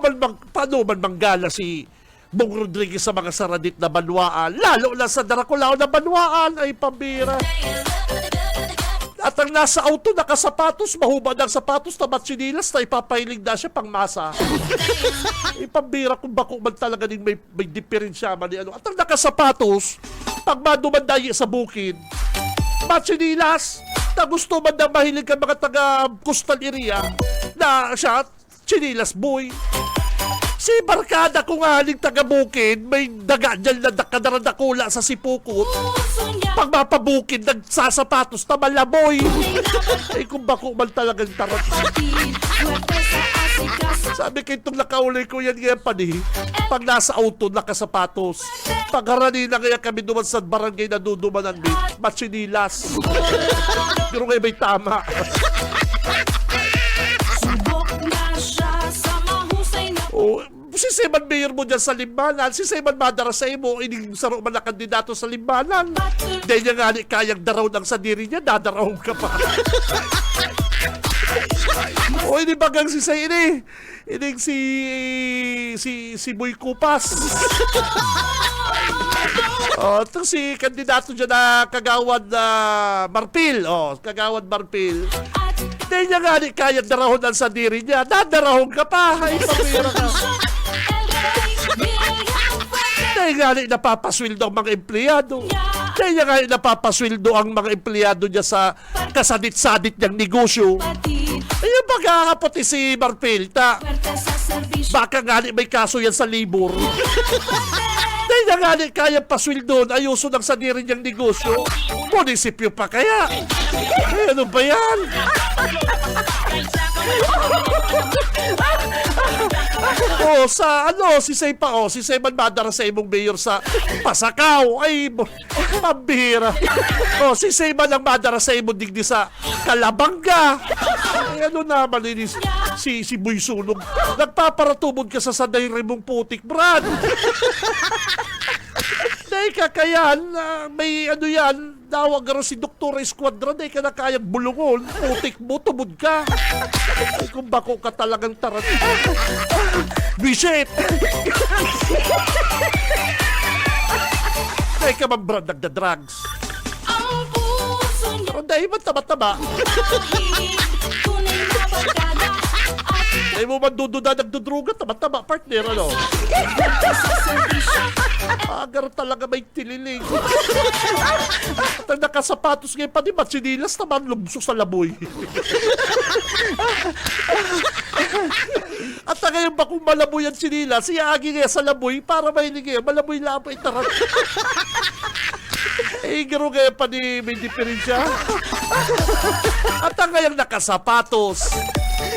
man manggala si Bong Rodriguez sa mga saradit na banwaan, lalo na sa darakulao na banwaan, ay pambira. At ang nasa auto nakasapatos, mahubad ang sapatos na matsinilas na ipapahiling na siya pang masa. Ipambira kung bako man talaga din may diferensya man. At ang nakasapatos, pag madumandayi sa bukid, matsinilas, na gusto man na mahilig ka mga taga coastal area, na siya, chinilas boy. Si barkada kung haling taga-bukid, may daga dyan na kadaradakula sa sipukot. Pag mapabukid, nagsasapatos na malaboy. Ay kung bako man talagang tarat. Sabi kayo itong nakaulay ko yan ngayon pa ni, pag nasa auto, nakasapatos. Pag harani na kaya kami duman sa barangay na dudumanan mi, matsinilas. Pero ngayon may tama. Oh, si Sayman Mayor mo dyan sa Limbanan, si Sayman madara sa imo, ining saro man na kandidato sa Limbanan. Dahil niya nga kayang daraw ng sadiri niya, dadarahong ka pa. O, ini bagang si Say ini. Ining si Boy Kupas. O, ito si kandidato dyan na Kagawad Marpil. O, Kagawad Marpil. Dahil niya nga kayang darahon ng sadiri niya, dadarahong ka pa. Ay, pamira ka. Dahil nga napapaswildo ang mga empleyado. Dahil nga napapaswildo ang mga empleyado niya sa kasadit-sadit niyang negosyo. Ayun pagkakapati si Marpil, baka nga may kaso yan sa libur. Dahil nga kayang paswildo, ayuso ng sadiri niyang negosyo. Munisipyo pa kaya? Ano ba yan? Si Sayman madara sa imong mayor sa Pasacao, ay pambira. Si Sayman ang madara sa imong digdi sa Kalabanga. Ay ano naman ini si Boy Sunog, nagpaparatubod ka sa saday rimong putik, Brad. Dahil kakayan, may ano yan, dawag garo si Dr. Esquadra, dahil ka na kayang bulungon, putik mo, tubod ka. Ay, kung bako ka talagang tarat. Bisit! Dahil ka man, Brad, nagda-drugs. Pero dahil man taba-taba. Dahil mo man dududa, nagdudruga, taba-taba, partner, ano? Agar talaga may tililing. At ang nakasapatos ngayon pa di matsinilas naman lumso sa laboy. At ngayon ba kung malaboy ang sinilas, siyaagi nga sa laboy para mahilig ngayon, malaboy laboy tarat. Garo ngayon pa di may diferensya. At ngayon nakasapatos.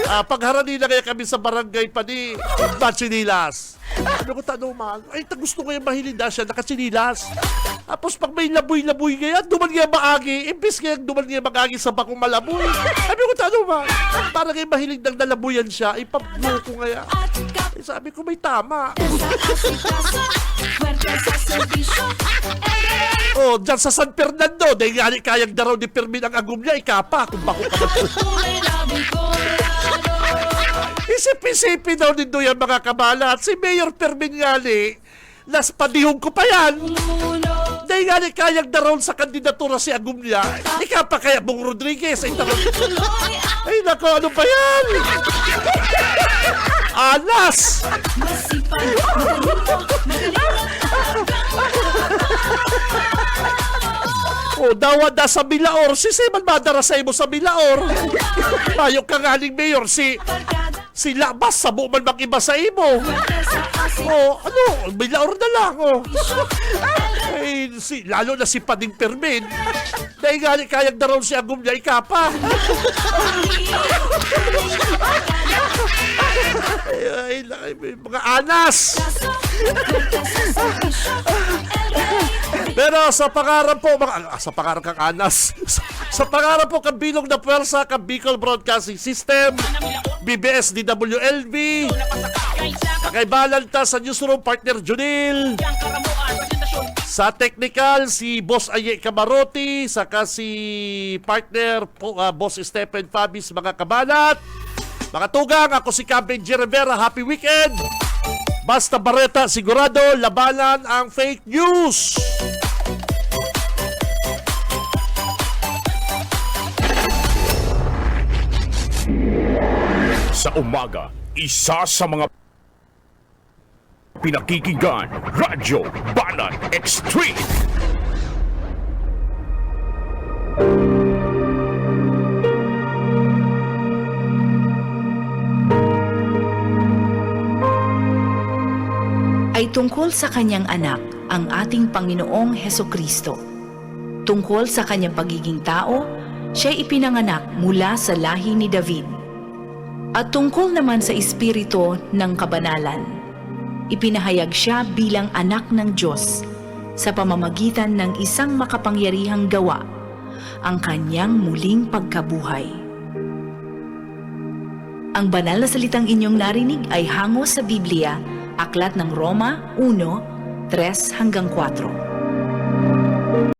Pagharani na kaya kami sa barangay pa di matsinilas. Ano ko tanong man? Ay, gusto ko yung mahilin na siya, nakachinilas. Tapos pag may laboy-laboy ngayon, duman nga maagi. Imbis nga duman nga maagi sa bakong malaboy. Sabi ko, ano ba? Para kayo mahilig ng nalabuyan siya, ipablo ko nga. At kapatid Sabi ko, may tama. sa asikaso, swerte sa serbisyo. Oh, dyan sa San Fernando, dahil nga kayang daraw ni Fermin ang agum niya, ikapa, kung bako ka na. Tunay na Bicolano. Isip-isipin daw nito yan mga kabalat. Si Mayor Fermin nga las padihong ko pa yan. Uno, Dahil nga kayang daraw sa kandidatura si agum niya, ikapa kaya Bong Rodriguez. Ay, tuloy ay nako, ano ba yan? Alas! masipag, magaling O, dawa da sa Bilaor. Si Seman madara sa imo sa Bilaor. Mayok ka nga ning Mayor, barkada. si Labas sa buman mag-iba sa imo. Swerte sa asikaso. O, ano, Bilaor na lang, o. Ay, lalo na si Pading Fermin. Dahil nga kayang daron si agum niya, ikapa. Ay, mga anas. Swerte sa serbisyo. Pero sa pangarap po, sa pangarap kang anas, sa pangarap po kabilog na pwersa, Bicol Broadcasting System, BBS DWLV, kay Balanta sa newsroom, partner Junil, sa technical, si Boss Aye Camarote, saka si partner Boss Stephen Fabis, mga kabalat, mga tugang, ako si Benji Rivera, happy weekend! Basta Barreta, sigurado, labanan ang fake news! Sa umaga, isa sa mga pinakikinggan, Radyo Banat Extreme. Ay tungkol sa kanyang anak, ang ating Panginoong Hesukristo. Tungkol sa kanyang pagiging tao, siya ipinanganak mula sa lahi ni David. At tungkol naman sa espiritu ng kabanalan, ipinahayag siya bilang anak ng Diyos sa pamamagitan ng isang makapangyarihang gawa, ang kanyang muling pagkabuhay. Ang banal na salitang inyong narinig ay hango sa Biblia, Aklat ng Roma 1:3-4.